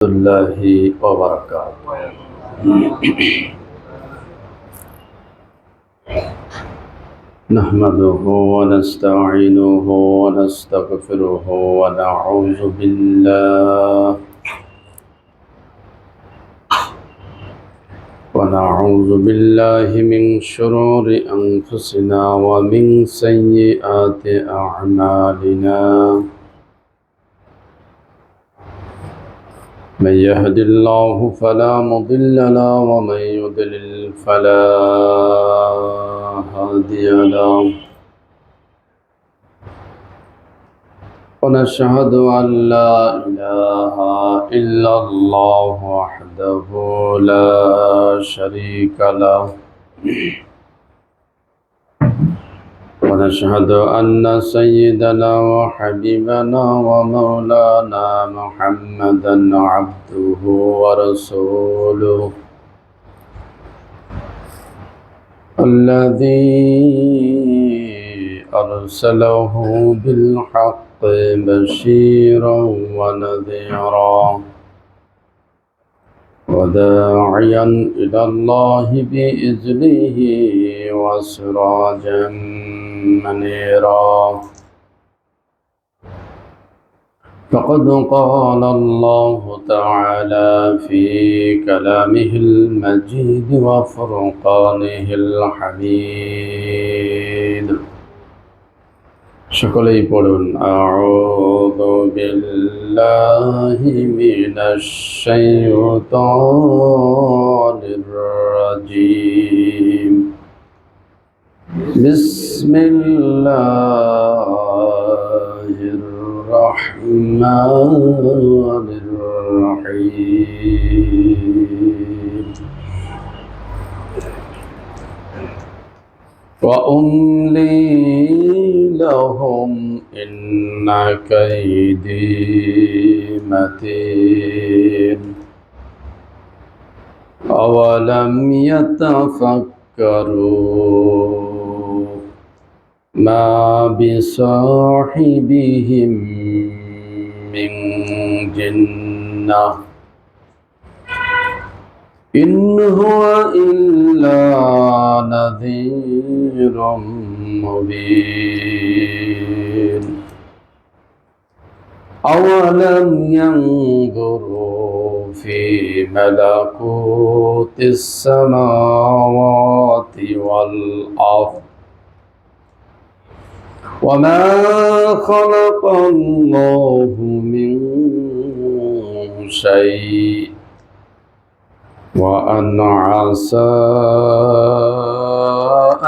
الله وبركاته. نحمده ونستعينه ونستغفره ونعوذ بالله من شرور أنفسنا ومن سيئات أعمالنا. من يهد الله فلا مضل له ومن يضلل فلا هادي له. ونشهد أن لا إله إلا الله وحده لا شريك له. ونشهد أن سيدنا وحبيبنا ومولانا محمدا عبده ورسوله الذي أرسله بالحق بشيرا ونذيرا وداعيا إلى الله بإذنه وسراجا منيرا. فقد قال الله تعالى في كلامه المجيد وفرقانه الحميد. সকলেই পড়ুন আউযু বিল্লাহি মিনাশ শাইতানির রাজীম। বিসমিল্লাহির রহমানির রহিম। وأملي لهم إن كيدي متين. أولم يتفكروا ما بصاحبهم من جنة إن هو إلا نذير مبين. أولم ينظروا في ملكوت السماوات والأرض وما خلق الله من شيء وأن عسى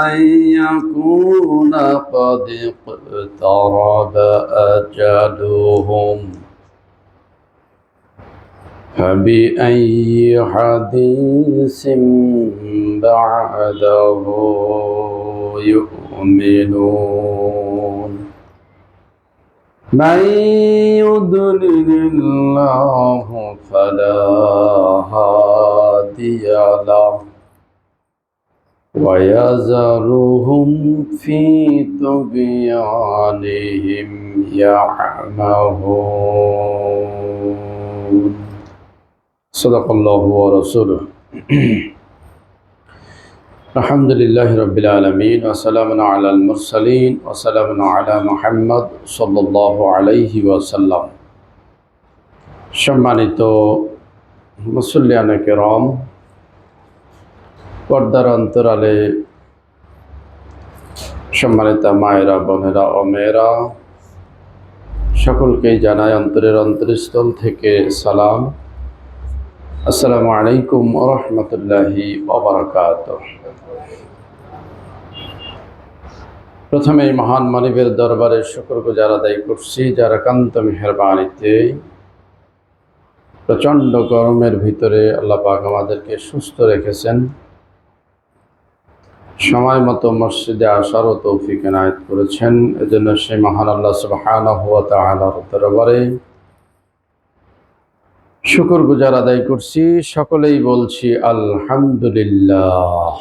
أن يكون قد اقترب أجلهم فبأي حديث بعده يؤمنون. من يضلل الله فلا هادي له ويذرهم في طغيانهم يعمهون. صدق الله ورسوله. الحمد لله رب العالمين وسلام على المرسلين وسلام على محمد صلى الله عليه وسلم. সম্মানিত মুসল্লিয়ানে কেরাম, পর্দার অন্তরালে সম্মানিত মায়েরা, বোনেরা ও মেয়েরা, সকলকেই জানাই অন্তরের অন্তরস্থল থেকে সালাম। আসসালামু আলাইকুম ওয়া রাহমাতুল্লাহি ওয়া বারাকাতুহু। প্রথমে মহান মালিকের দরবারে শুকরগুজার আদায় করছি, যার একান্ত মেহেরবানিতে প্রচণ্ড গরমের ভিতরে আল্লাহ পাক আমাদেরকে সুস্থ রেখেছেন, সময় মতো মসজিদে আসারও তৌফিক এনায়েত করেছেন। এজন্য সেই মহান আল্লাহ সুবহানাহু ওয়া তাআলার দরবারে শুকরগুজার আদায় করছি। সকলেই বলছি আলহামদুলিল্লাহ।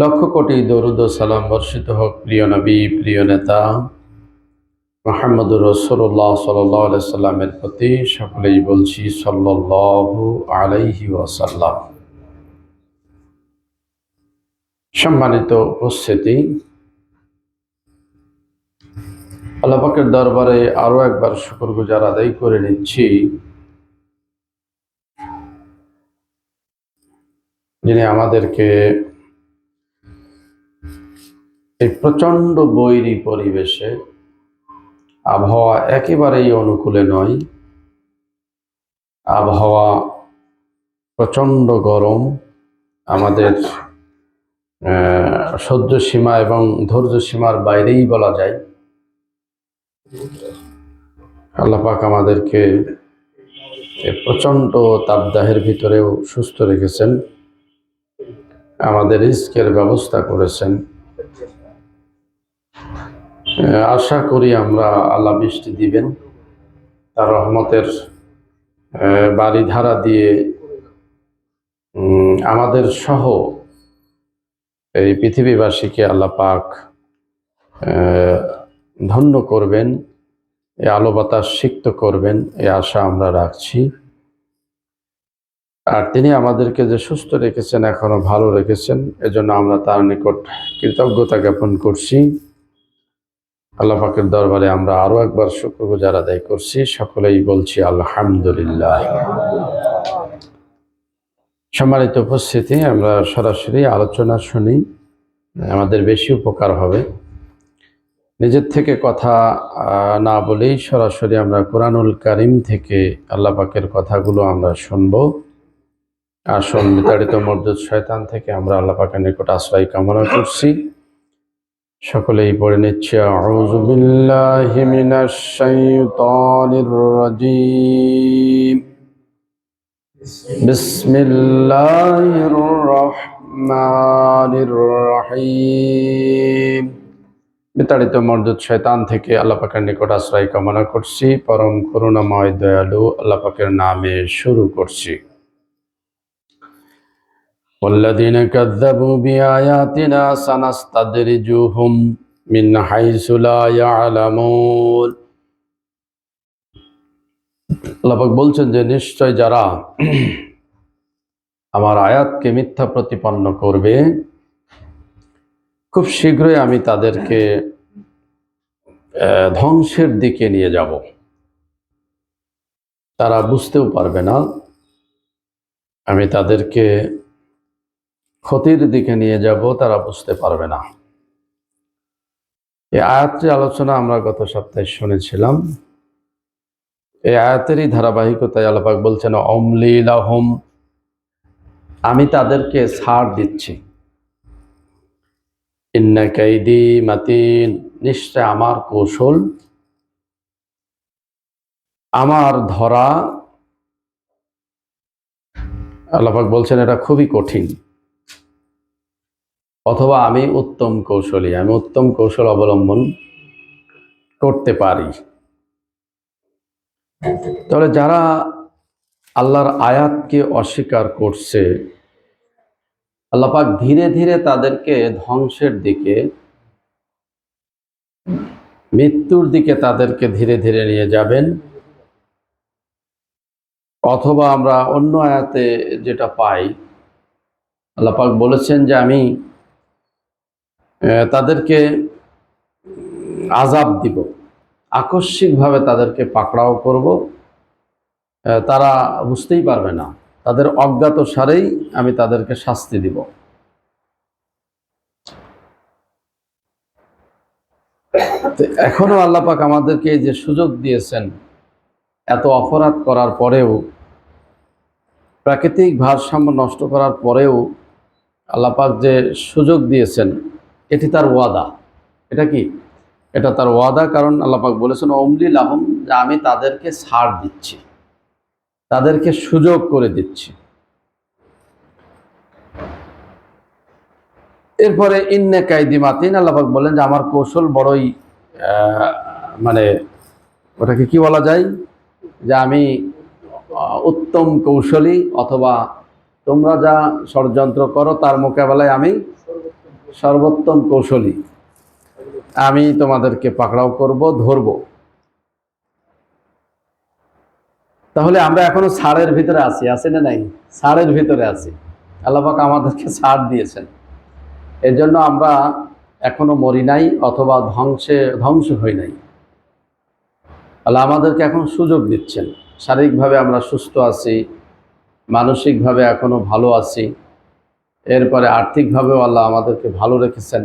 লক্ষ কোটি দরুদ ও সালাম বর্ষিত হোক প্রিয় নবী, প্রিয় নেতা মুহাম্মদুর রাসূলুল্লাহ সাল্লাল্লাহু আলাইহি সাল্লামের প্রতি সকলেই বলছি সাল্লাল্লাহু আলাইহি ওয়াসাল্লাম। সম্মানিত উপস্থিতি, আল্লাহ পাকের দরবারে আরো একবার শুকরগুজার আদায় করে নিচ্ছি, যিনি আমাদেরকে এই প্রচন্ড বৈরী পরিবেশে, আবহাওয়া একেবারেই অনুকূলে নয়, আবহাওয়া প্রচন্ড গরম, আমাদের সহ্য সীমা এবং ধৈর্য সীমার বাইরেই বলা যায়। আল্লাহ পাক আমাদেরকে প্রচন্ড তাপদাহের ভিতরেও সুস্থ রেখেছেন, আমাদের রিজকের ব্যবস্থা করেছেন। আশা করি আমরা আল্লাহ বৃষ্টি দিবেন, তার রহমতের বারিধারা দিয়ে আমাদের সহ এই পৃথিবীবাসীকে আল্লাহ পাক ধন্য করবেন, এই আলো বাতাস সিক্ত করবেন, এই আশা আমরা রাখছি। আর তিনি আমাদেরকে যে সুস্থ রেখেছেন, এখনো ভালো রেখেছেন, এজন্য আমরা তার নিকট কৃতজ্ঞতা জ্ঞাপন করছি। আল্লাহ পাকের দরবারে আমরা আরো একবার শুকরগুজার আদায় করছি, সকলেই বলছি আলহামদুলিল্লাহ। সম্মানিত উপস্থিতি, আমরা সরাসরি আলোচনা শুনি, আমাদের বেশি উপকার হবে। নিজের থেকে কথা না বলেই সরাসরি আমরা কোরআনুল কারীম থেকে আল্লাহ পাকের কথাগুলো আমরা শুনব। আসল বিতাড়িত মরদুদ শয়তান থেকে আমরা আল্লাহ পাকের নিকট আশ্রয় কামনা করছি। সকলেই পড়ে নিচ্ছে আউযু বিল্লাহি মিনাশ শাইতানির রাজীম, বিসমিল্লাহির রহমানির রহিম। বিতাড়িত মরদুদ শয়তান থেকে আল্লাহ পাকের নিকট আশ্রয় কামনা করছি। পরম করুণাময় দয়ালু আল্লাহ পাকের নামে শুরু করছি। والذين كذبوا بآياتنا سنستدرجهم من حيث لا يعلمون। আল্লাহ পাক বলছেন যে নিশ্চয় যারা আমার আয়াতকে মিথ্যা প্রতিপন্ন করবে, খুব শীঘ্রই আমি তাদেরকে ধ্বংসের দিকে নিয়ে যাব। তারা বুঝতেও পারবে না, আমি তাদেরকে ক্ষতির দিকে নিয়ে যাব, তারা বুঝতে পারবে না। এই আয়াতটির আলোচনা আমরা গত সপ্তাহে শুনেছিলাম। এই আয়াতেরই ধারাবাহিকতায় আল্লাহ পাক বলছেন অমলি লাহুম, আমি তাদেরকে ছাড় দিচ্ছি। ইন্না কাইদি মাতিন, নিশ্চয় আমার কৌশল, আমার ধরা, আল্লাহ পাক বলছেন এটা খুবই কঠিন। অথবা আমি উত্তম কৌশলী, আমি উত্তম কৌশল অবলম্বন করতে পারি। তাহলে যারা আল্লাহর আয়াতকে অস্বীকার করছে, আল্লাহ পাক ধীরে ধীরে তাদেরকে ধ্বংসের দিকে, মৃত্যুর দিকে তাদেরকে ধীরে ধীরে নিয়ে যাবেন। অথবা আমরা অন্য আয়াতে যেটা পাই, আল্লাহ পাক বলেছেন যে আমি তাদেরকে আযাব দিব, আকস্মিকভাবে তাদেরকে পাকড়াও করব, তারা বুঝতেই পারবে না, তাদের অজ্ঞাত সারেই আমি তাদেরকে শাস্তি দিব। এখনো আল্লাহ পাক আমাদেরকে যে সুযোগ দিয়েছেন, এত অপরাধ করার পরেও, প্রাকৃতিক ভারসাম্য নষ্ট করার পরেও আল্লাহ পাক যে সুযোগ দিয়েছেন, এটি তার ওয়াদা। এটা কি? এটা তার ওয়াদা। কারণ আল্লাহ পাক বলেছেন অমলি লাহুম, যে আমি তাদেরকে ছাড় দিচ্ছি, তাদেরকে সুযোগ করে দিচ্ছি। এরপরে ইন্নে কাইদি মাতিন, আল্লাহ পাক বলেন যে আমার কৌশল বড়ই মানে ওটাকে কি বলা যায়, যে আমি উত্তম কৌশলী, অথবা তোমরা যা ষড়যন্ত্র করো তার মোকাবেলায় আমি সর্বোত্তম কৌশলী। আমি তোমাদেরকে পাকড়াও করব, ধরব। তাহলে আমরা এখনো ছাড়ের ভিতরে আছি না নাই? ছাড়ের ভিতরে আছি। আল্লাহ পাক আমাদেরকে ছাড় দিয়েছেন, এর জন্য আমরা এখনো মরি নাই অথবা ধ্বংস হই নাই। আল্লাহ আমাদেরকে এখন সুযোগ দিচ্ছেন। শারীরিকভাবে আমরা সুস্থ আছি, মানসিকভাবে এখনো ভালো আছি, এরপরে আর্থিকভাবেও আল্লাহ আমাদেরকে ভালো রেখেছেন,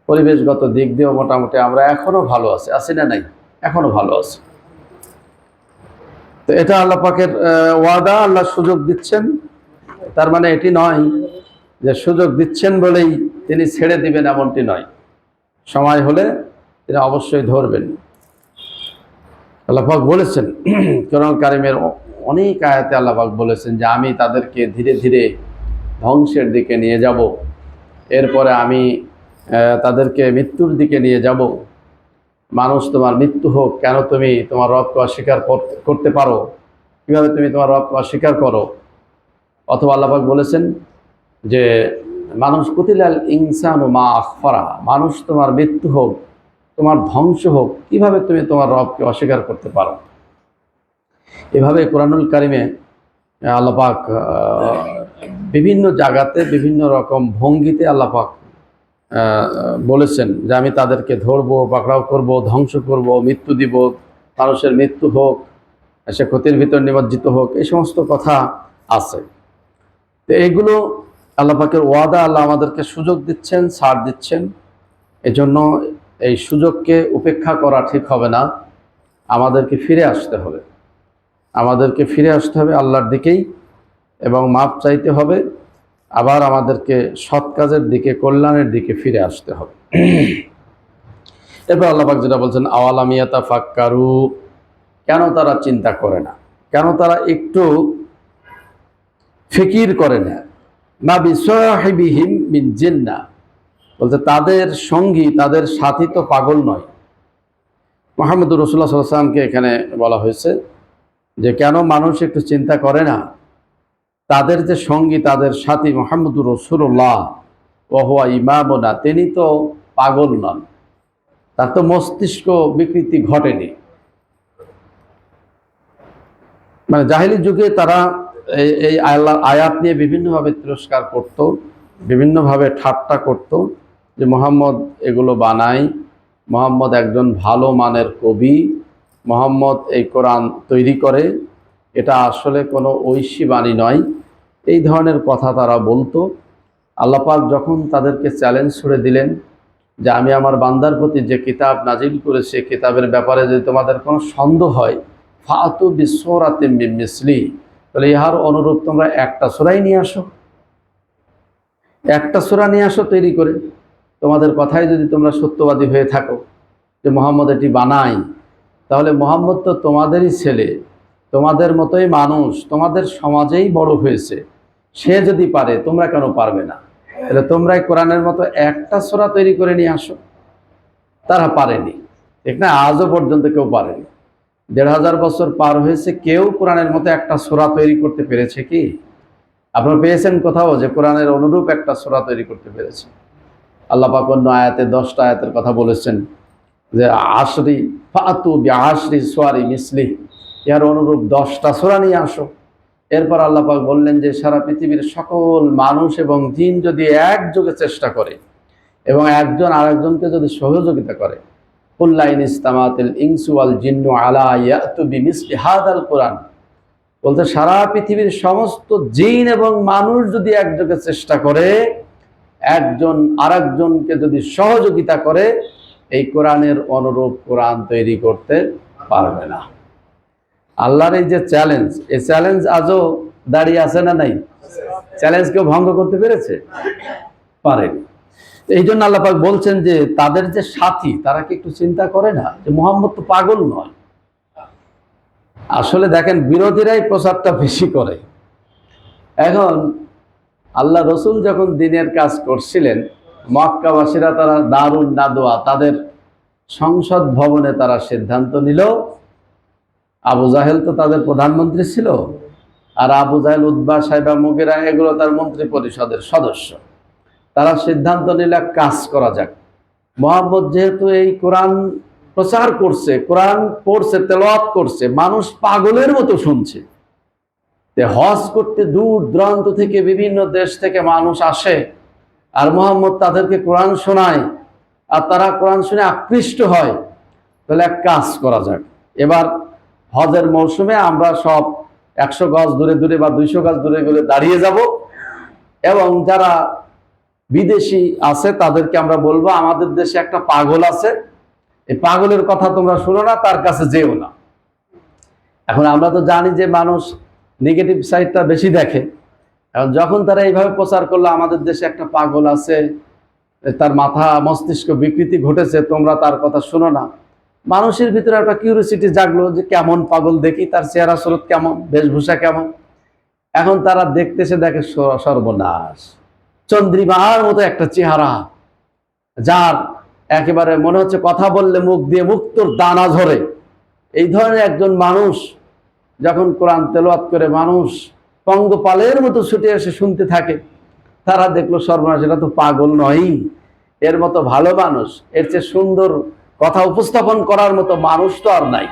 পরিবেশগত দিক দিয়েও মোটামুটি আমরা এখনো ভালো আছি না নাই? এখনো ভালো আছি। তো এটা আল্লাহ পাকের ওয়াদা, আল্লাহ সুযোগ দিচ্ছেন। তার মানে এটি নয় যে সুযোগ দিচ্ছেন বলেই তিনি ছেড়ে দিবেন, এমনটি নয়। সময় হলে তিনি অবশ্যই ধরবেন। আল্লাহ পাক বলেছেন কোরআন কারিমের অনেক আয়াতে আল্লাহ পাক বলেছেন যে আমি তাদেরকে ধীরে ধীরে ধ্বংসের দিকে নিয়ে যাব, এরপরে আমি তাদেরকে মৃত্যুর দিকে নিয়ে যাব। মানুষ, তোমার মৃত্যু হোক, কেন তুমি তোমার রবকে অস্বীকার করতে পারো? কিভাবে তুমি তোমার রবকে অস্বীকার করো? অথবা আল্লাহ পাক বলেছেন যে মানুষ কুতিলাল ইনসানু মা আখফারা, মানুষ তোমার মৃত্যু হোক, তোমার ধ্বংস হোক, কিভাবে তুমি তোমার রবকে অস্বীকার করতে পারো? এভাবে কোরআনুল কারিমে আল্লাহ পাক বিভিন্ন জায়গাতে বিভিন্ন রকম ভঙ্গিতে আল্লাহ পাক বলেছেন যে আমি তাদেরকে ধরবো, পাকড়াও করব, ধ্বংস করব, মৃত্যু দিব, মানুষের মৃত্যু হোক, সে ক্ষতির ভিতর নিমজ্জিত হোক, এই সমস্ত কথা আছে। তো এইগুলো আল্লাহ পাকের ওয়াদা, আল্লাহ আমাদেরকে সুযোগ দিচ্ছেন, ছাড় দিচ্ছেন। এজন্য এই সুযোগকে উপেক্ষা করা ঠিক হবে না, আমাদেরকে ফিরে আসতে হবে। আমাদেরকে ফিরে আসতে হবে আল্লাহর দিকেই, এবং মাপ চাইতে হবে। আবার আমাদেরকে সৎ কাজের দিকে, কল্যাণের দিকে ফিরে আসতে হবে। এরপর আল্লাহ পাক যেটা বলছেন, আওয়ালাম ইয়াতাফাক্কারু, কেন তারা চিন্তা করে না, কেন তারা একটু ফিকির করে না? মা বিসাহিবিহিম মিন জিন্নাহ, বলতে তাদের সঙ্গী, তাদের সাথী তো পাগল নয়। মুহাম্মদুর রাসূলুল্লাহ সাল্লাল্লাহু আলাইহি ওয়াসাল্লামকে এখানে বলা হয়েছে যে কেন মানুষ একটু চিন্তা করে না, তাদের যে সঙ্গী, তাদের সাথী মুহাম্মদুর রাসূলুল্লাহ ওয়া হুয়া ইমামুনা, তিনি তো পাগল নন, তার তো মস্তিষ্ক বিকৃতি ঘটেনি। মানে জাহেলি যুগে তারা এই আল্লাহর আয়াত নিয়ে বিভিন্নভাবে তিরস্কার করত, বিভিন্নভাবে ঠাট্টা করত যে মুহাম্মদ এগুলো বানায়, মুহাম্মদ একজন ভালো মানের কবি, মুহাম্মদ এই কোরআন তৈরি করে, এটা আসলে কোনো ঐশী বাণী নয়। এই ধরনের কথা তারা বলতো। আল্লাহ পাক যখন তাদেরকে চ্যালেঞ্জ ছুড়ে দিলেন যে আমি আমার বান্দার প্রতি যে কিতাব নাজিল করেছি, কিতাবের ব্যাপারে যদি তোমাদের কোনো সন্দেহ হয়, ফাতু বিসূরাতিন মিন মিসলি, তাহলে ইহার অনুরূপ তোমরা একটা সূরাই নিয়ে আসো, একটা সূরা নিয়ে আসো তৈরি করে। তোমাদের কথাই যদি তোমরা সত্যবাদী হয়ে থাকো যে মুহাম্মদ এটি বানাই, তাহলে মুহাম্মদ তো তোমাদেরই ছেলে, তোমাদের মতোই মানুষ, তোমাদের সমাজেই বড় হয়েছে, সে যদি পারে তোমরা কেন পারবে না? তাহলে তোমরাই কোরআনের মতো একটা সূরা তৈরি করে নিয়ে আসো। তারা পারেনি, ঠিক না? আজও পর্যন্ত কেউ পারেনি। ১৫০০ বছর পার হয়েছে, কেউ কোরআনের মতো একটা সূরা তৈরি করতে পেরেছে কি? আপনারা পেয়েছেন কোথাও যে কোরআনের অনুরূপ একটা সূরা তৈরি করতে পেরেছে? আল্লাহ পাক অন্য আয়াতে 10টা আয়াতের কথা বলেছেন যে আশরি ফাতু বিআশরি সুয়ারি মিসলি, এর অনুরূপ 10টা সূরা নিয়ে আসো। এরপর আল্লাহ পাক বললেন যে সারা পৃথিবীর সকল মানুষ এবং জিন যদি একযোগে চেষ্টা করে এবং একজন আরেকজনকে যদি সহযোগিতা করে, কুল্লাইন ইসতামাতিল ইনসু ওয়াল জিন্নু আলা ইয়াতু বিমিসলি হাদাল কোরআন, বলতে সারা পৃথিবীর সমস্ত জিন এবং মানুষ যদি একযোগে চেষ্টা করে, একজন আরেকজনকে যদি সহযোগিতা করে, এই কোরআনের অনুরূপ কোরআন তৈরি করতে পারবে না। আল্লাহর এই যে চ্যালেঞ্জ, এই চ্যালেঞ্জ আজও দাঁড়িয়ে আছে না নাই? চ্যালেঞ্জ কেউ ভঙ্গ করতে পেরেছে? পারেনি। এই জন্য আল্লাহ পাক বলছেন যে তাদের যে সাথী, তারা কি একটু চিন্তা করে না যে মুহাম্মদ তো পাগল নয়? আসলে দেখেন, বিরোধীরাই প্রচারটা বেশি করে। এখন আল্লাহ রসুল যখন দিনের কাজ করছিলেন, মক্কাবাসীরা তারা দারুন নাদোয়া, তাদের সংসদ ভবনে তারা সিদ্ধান্ত নিল। আবু জাহেল তো তাদের প্রধানমন্ত্রী ছিল, আর আবু জাহেল, উতবা, সাইবা, মুগিরা এগুলো তার মন্ত্রী পরিষদের সদস্য। তারা সিদ্ধান্ত নিলে কাজ করা যাক, মুহাম্মদ যেহেতু এই কোরআন প্রচার করছে, কোরআন পড়ছে, তেলাওয়াত করছে, মানুষ পাগলের মতো শুনছে। হজ করতে দূর দূরান্ত থেকে বিভিন্ন দেশ থেকে মানুষ আসে, আর মুহাম্মদ তাদেরকে কোরআন শোনায়, আর তারা কোরআন শুনে আকৃষ্ট হয়। তাহলে এক কাজ করা যাক, এবার হজের মৌসুমে আমরা সব 100 গজ দূরে দূরে বা 200 গজ দূরে দূরে দাঁড়িয়ে যাব, এবং যারা বিদেশি আছে তাদেরকে আমরা বলবো আমাদের দেশে একটা পাগল আছে, এই পাগলের কথা তোমরা শুনো না, তার কাছে যেও না। এখন আমরা তো জানি যে মানুষ নেগেটিভ সাইডটা বেশি দেখে। এখন যখন তারা এইভাবে প্রচার করলো আমাদের দেশে একটা পাগল আছে, তার মাথা মস্তিষ্ক বিকৃতি ঘটেছে, তোমরা তার কথা শোনো না, মানুষের ভিতরে একটা কিউরিওসিটি জাগলো যে কেমন পাগল, দেখি তার চেহারা স্রোত কেমন, বেশভূষা কেমন। এখন তারা দেখতেছে, দেখে সর্বনাশ, চন্দ্রিমার মতো একটা চেহারা, যার একেবারে মনে হচ্ছে কথা বললে মুখ দিয়ে মুক্তোর দানা ঝরে। এই ধরনের একজন মানুষ যখন কোরআন তেলাওয়াত করে মানুষ পঙ্গপালের মতো ছুটে এসে শুনতে থাকে, তারা দেখলো সর্বনাশ, এটা তো পাগল নয়ই, এর মতো ভালো মানুষ, এর চেয়ে সুন্দর কথা উপস্থাপন করার মতো মানুষ তো আর নাই।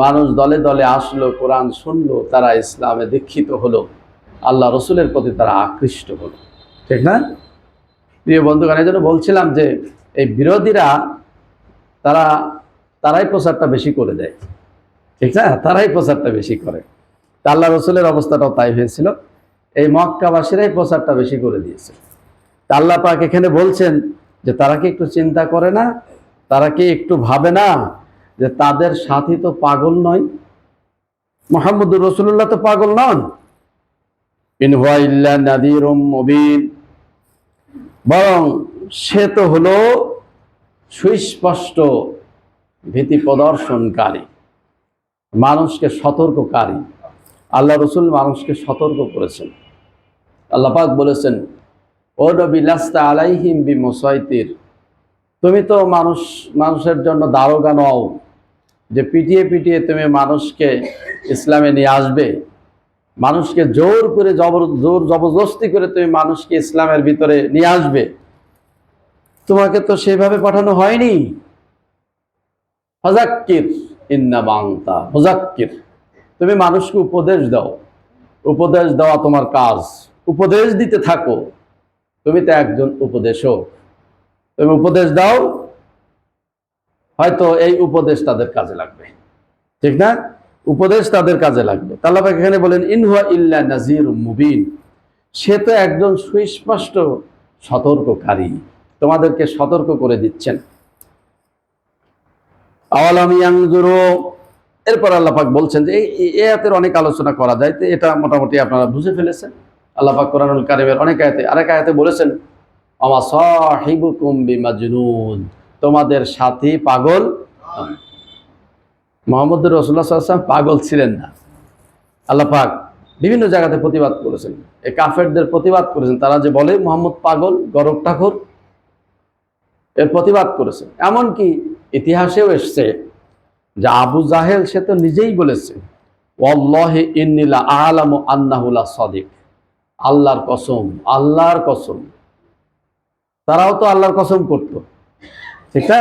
মানুষ দলে দলে আসলো, কোরআন শুনলো, তারা ইসলামে দীক্ষিত হলো, আল্লাহ রসুলের প্রতি তারা আকৃষ্ট হলো। ঠিক না প্রিয় বন্ধুগণ? এই জন্য বলছিলাম যে এই বিরোধীরা তারাই প্রচারটা বেশি করে দেয়। ঠিক না, তারাই প্রচারটা বেশি করে। আল্লাহ রসুলের অবস্থাটাও তাই হয়েছিল, এই মক্কাবাসীরাই প্রচারটা বেশি করে দিয়েছে। আল্লাহ পাক এখানে বলছেন যে তারা কি একটু চিন্তা করে না, তারা কি একটু ভাবে না যে তাদের সাথী তো পাগল নয়, মুহাম্মদুর রাসূলুল্লাহ তো পাগল নন। ইন হুয়া ইল্লা নাযীরুম মুবিন, বরং সে তো হলো সুস্পষ্ট ভীতি প্রদর্শনকারী, মানুষকে সতর্ককারী। আল্লাহ রসুল মানুষকে সতর্ক করেছেন। আল্লাহ পাক বলেছেন, ও নবী লাস্তা আলাইহিম বিমুসাইতির, তুমি তো মানুষের জন্য দারোগা নও যে পিটিয়ে পিটিয়ে তুমি মানুষকে ইসলামে নিয়ে আসবে, মানুষকে জোর করে জোর জবরদস্তি করে তুমি মানুষকে ইসলামের ভিতরে নিয়ে আসবে। তোমাকে তো সেভাবে পাঠানো হয়নি। ফাযাক্কির ইন্নামা আনতা মুযাক্কির, তুমি মানুষকে উপদেশ দাও, উপদেশ দেওয়া তোমার কাজ, উপদেশ দিতে থাকো, তুমি তো একজন উপদেশক, তুমি উপদেশ দাও, হয়তো এই উপদেশ তাদের কাজে লাগবে। ঠিক না, উপদেশ তাদের কাজে লাগবে। আল্লাহ পাক এখানে বলেন ইন হুয়া ইল্লা নাযীরুম মুবিন, সে তো একজন সুস্পষ্ট সতর্ককারী, তোমাদেরকে সতর্ক করে দিচ্ছেন। আওয়ালাম ইয়ানজুরু, এরপর আল্লাহ পাক বলছেন যে এই আয়াতের অনেক আলোচনা করা যায়, তো এটা মোটামুটি আপনারা বুঝে ফেলেছেন। আল্লাহ পাক কোরআনুল কারীমের অনেক আয়াতে, আরেক আয়াতে বলেছেন আমা সাহিবুকুম বিমাজনুন, তোমাদের সাথী পাগল। মুহাম্মদুর রাসূলুল্লাহ সাল্লাল্লাহু আলাইহি ওয়াসাল্লাম পাগল ছিলেন না। আল্লাহ পাক বিভিন্ন জায়গাতে প্রতিবাদ করেছেন, এই কাফেরদের প্রতিবাদ করেছেন, তারা যে বলে মুহাম্মদ পাগল, গরব ঠাকুর, এর প্রতিবাদ করেছেন। এমনকি ইতিহাসেও এসছে যে আবু জাহেল সে তো নিজেই বলেছে ওয়াল্লাহি ইন্নী লা আ'লামু আন্নাহু লা সাদিক, আল্লাহর কসম, আল্লাহর কসম। তারাও তো আল্লাহর কসম করত, ঠিক না?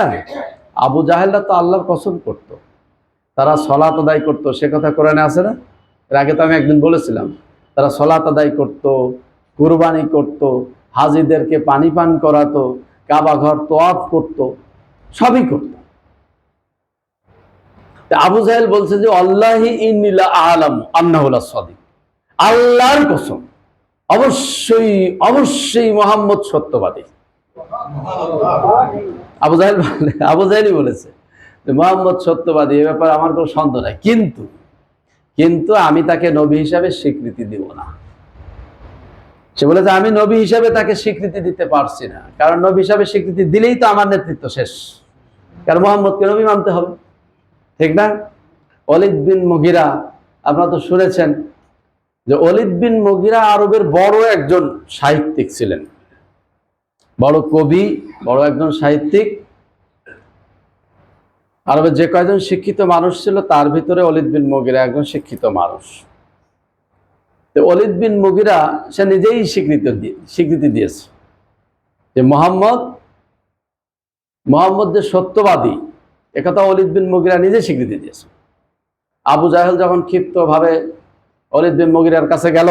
আবু জাহেলরা তো আল্লাহর কসম করত, তারা সলাত আদায় করত, সে কথা কোরআনে আছে না? এর আগে তো আমি একদিন বলেছিলাম, তারা সলাত আদায় করত, কুরবানি করত, হাজিদেরকে পানি পান করাতো, কাবা ঘর তোয়াফ করত, সবই করত। আবু জাহেল বলছে যে আল্লাহি ইন্নী লা আ'লামু আন্নাহু লা সাদিক, আল্লাহর কসম, অবশ্যই অবশ্যই মুহাম্মদ সত্যবাদী। আবু জাহেলই বলেছে যে মুহাম্মদ সত্যবাদী, এ ব্যাপারে আমার কোনো সন্দেহ নাই, কিন্তু আমি তাকে নবী হিসাবে স্বীকৃতি দিব না। সে বলেছে আমি নবী হিসাবে তাকে স্বীকৃতি দিতে পারছি না, কারণ নবী হিসাবে স্বীকৃতি দিলেই তো আমার নেতৃত্ব শেষ, কারণ মুহাম্মদকে নবী মানতে হবে। ঠিক না? ওলীদ বিন মুগীরা, আপনারা তো শুনেছেন যে ওলীদ বিন মুগীরা আরবের বড় একজন সাহিত্যিক ছিলেন, বড় কবি, বড় একজন সাহিত্যিক। আরবের যে কয়জন শিক্ষিত মানুষ ছিল তার ভিতরে ওলীদ বিন মুগীরা একজন শিক্ষিত মানুষ। তো ওলীদ বিন মুগীরা সে নিজেই স্বীকৃতি দিয়েছে যে মুহাম্মদ যে সত্যবাদী একথা ওলীদ বিন মুগিরা নিজে স্বীকৃতি দিয়েছে। আবু জাহেল যখন ক্ষিপ্তভাবে ওলীদ বিন মুগিরার কাছে গেল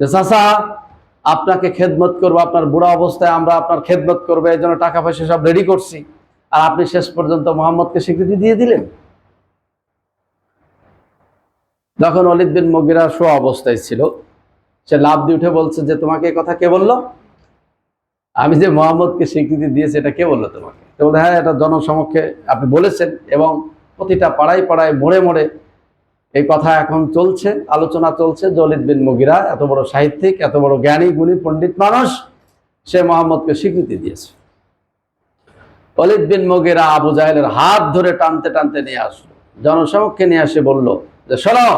যে চাচা আপনাকে খেদমত করবো, আপনার বুড়া অবস্থায় আমরা আপনার খেদমত করবো, এই জন্য টাকা পয়সা সব রেডি করছি, আর আপনি শেষ পর্যন্ত মুহাম্মদকে স্বীকৃতি দিয়ে দিলেন। যখন ওলীদ বিন মুগিরা শো অবস্থায় ছিল, সে লাফ দিয়ে উঠে বলছে যে তোমাকে এই কথা কে বললো? আমি যে মুহাম্মদকে স্বীকৃতি দিয়েছি এটা কে বললো তোমাকে? তো বলতে হ্যাঁ, এটা জনসমক্ষে আপনি বলেছেন, এবং প্রতিটা পাড়ায় পাড়ায় মোড়ে মোড়ে এই কথা এখন চলছে, আলোচনা চলছে যে ওলীদ বিন মুগিরা এত বড় সাহিত্যিক, এত বড় জ্ঞানী গুণী পণ্ডিত মানুষ, সে মুহাম্মদকে স্বীকৃতি দিয়েছে। ওলীদ বিন মুগিরা আবু জাহেলের হাত ধরে টানতে টানতে নিয়ে আসলো, জনসমক্ষে নিয়ে আসে বলল যে শোনো,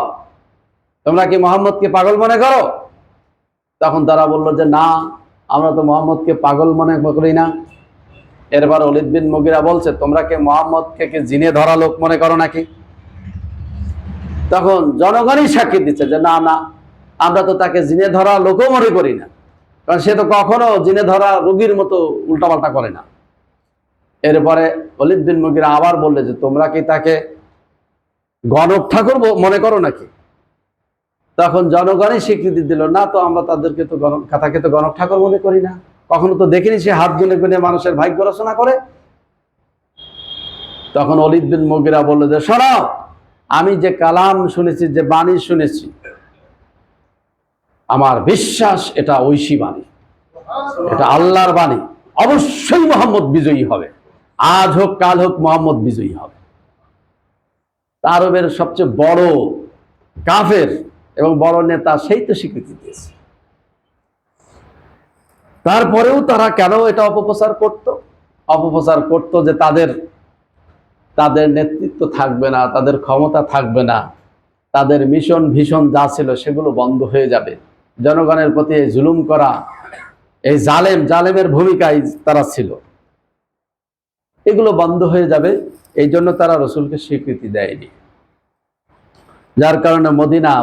তোমরা কি মুহাম্মদকে পাগল মনে করো? তখন তারা বলল যে না, আমরা তো মুহাম্মদকে পাগল মনে করি না। এরপর ওলীদ বিন মুগিরা বলছে তোমরা কি মুহাম্মদকে জিনে ধরা লোক মনে করো নাকি? তখন জনগণই সাক্ষী দিচ্ছে যে না না, আমরা তো তাকে জিনে ধরা লোকও মনে করি না, কারণ সে তো কখনো জিনে ধরা রোগীর মতো উল্টাপাল্টা করে না। এরপরে ওলীদ বিন মুগিরা আবার বললে যে তোমরা কি তাকে গণক ঠাকুর মনে করো নাকি? তখন জনগণই স্বীকৃতি দিল না, তো আমরা তাদেরকে তো তাকে তো গণক ঠাকুর মনে করি না, কখনো তো দেখিনি সে হাত গুনে গুনে মানুষের ভাগ্য রচনা করে। তখন ওলীদ বিন মুগিরা বলল যে শোনো, আমি যে কালাম শুনেছি, যে বাণী শুনেছি, আমার বিশ্বাস এটা ঐশী বাণী, এটা আল্লাহর বাণী, অবশ্যই মুহাম্মদ বিজয়ী হবে, আজ হোক কাল হোক মুহাম্মদ বিজয়ী হবে। আরবের সবচেয়ে বড় কাফের এবং বড় নেতা সেই তো স্বীকৃতি দিয়েছে। তারপরেও তারা কেন এটা অপপ্রচার করত? অপপ্রচার করত যে তাদের নেতৃত্ব থাকবে না, তাদের ক্ষমতা থাকবে না, তাদের মিশন ভীষণ যা ছিল সেগুলো বন্ধ হয়ে যাবে, জনগণের প্রতি এই জুলুম করা, এই জালেমের ভূমিকায় তারা ছিল, এগুলো বন্ধ হয়ে যাবে। এই জন্য তারা রসুলকে স্বীকৃতি দেয়নি, যার কারণে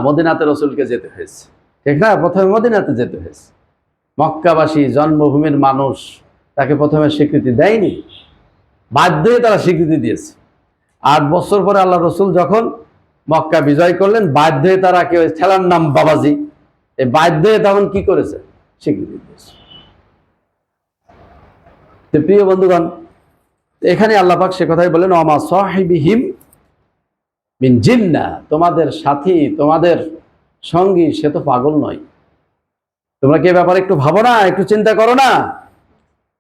মদিনাতে রসুলকে যেতে হয়েছে। ঠিক না? প্রথমে মদিনাতে যেতে হয়েছে। মক্কাবাসী জন্মভূমির মানুষ তাকে প্রথমে স্বীকৃতি দেয়নি, বাধ্য হয়ে তারা স্বীকৃতি দিয়েছে। 8 বছর পরে আল্লাহ রসুল যখন মক্কা বিজয় করলেন, বাধ্য হয়ে তারা কি ঠেলার নাম বাবাজি, এই বাধ্য হয়ে তখন কি করেছে? স্বীকৃতি দিয়েছে। প্রিয় বন্ধুগণ, এখানে আল্লাহ পাক সে কথাই বলেন ওমা সাহিবিহিম মিন জিন্নাহ, তোমাদের সাথী, তোমাদের সঙ্গী সে তো পাগল নয়। তোমরা কি ব্যাপারে একটু ভাবো না, একটু চিন্তা করো না?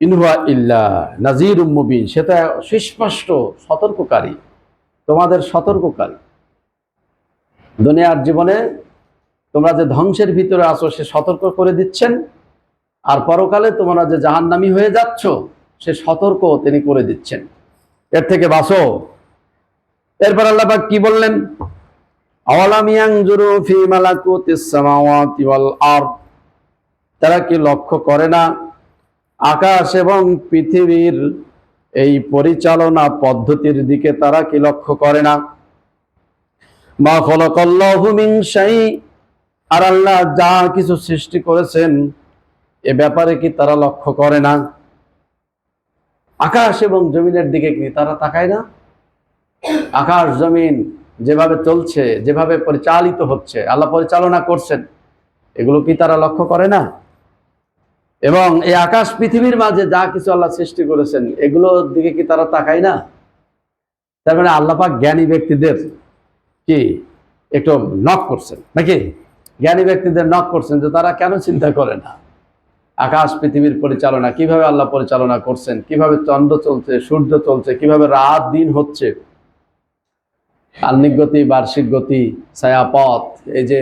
ইন হুয়া ইল্লা নাযীরুম মুবিন, সে তো সুস্পষ্ট সতর্ককারী, তোমাদের সতর্ককারী। দুনিয়ার জীবনে তোমরা যে ধ্বংসের ভিতরে আছো সে সতর্ক করে দিচ্ছেন, আর পরকালে তোমরা যে জাহান্নামী হয়ে যাচ্ছ সে সতর্ক তিনি করে দিচ্ছেন, এর থেকে বাঁচো। এরপর আল্লাহ পাক কি বললেন? আওয়ালাম ইয়ানজুরু ফি মালাকুতিস সামাওয়াতি ওয়াল আরদ, তারা কি লক্ষ্য করে না আকাশ এবং পৃথিবীর এই পরিচালনা পদ্ধতির দিকে? তারা কি লক্ষ্য করে না? মা খালাকাল্লাহু মিন শাই, আর আল্লাহ যা কিছু সৃষ্টি করেছেন এ ব্যাপারে কি তারা লক্ষ্য করে না? আকাশ এবং জমিনের দিকে কি তারা তাকায় না? আকাশ জমিন যেভাবে চলছে, যেভাবে পরিচালিত হচ্ছে, আল্লাহ পরিচালনা করছেন, এগুলো কি তারা লক্ষ্য করে না? এবং এই আকাশ পৃথিবীর মাঝে যা কিছু আল্লাহ সৃষ্টি করেছেন এগুলোর দিকে কি তারা তাকায় না? তার মানে আল্লাহ পাক জ্ঞানী ব্যক্তিদের কি একটু নক করছেন নাকি? জ্ঞানী ব্যক্তিদের নক করছেন যে তারা কেন চিন্তা করে না আকাশ পৃথিবীর পরিচালনা, কিভাবে আল্লাহ পরিচালনা করছেন, কিভাবে চন্দ্র চলছে, সূর্য চলছে, কিভাবে রাত দিন হচ্ছে, আহ্নিক গতি, বার্ষিক গতি, ছায়াপথ, এই যে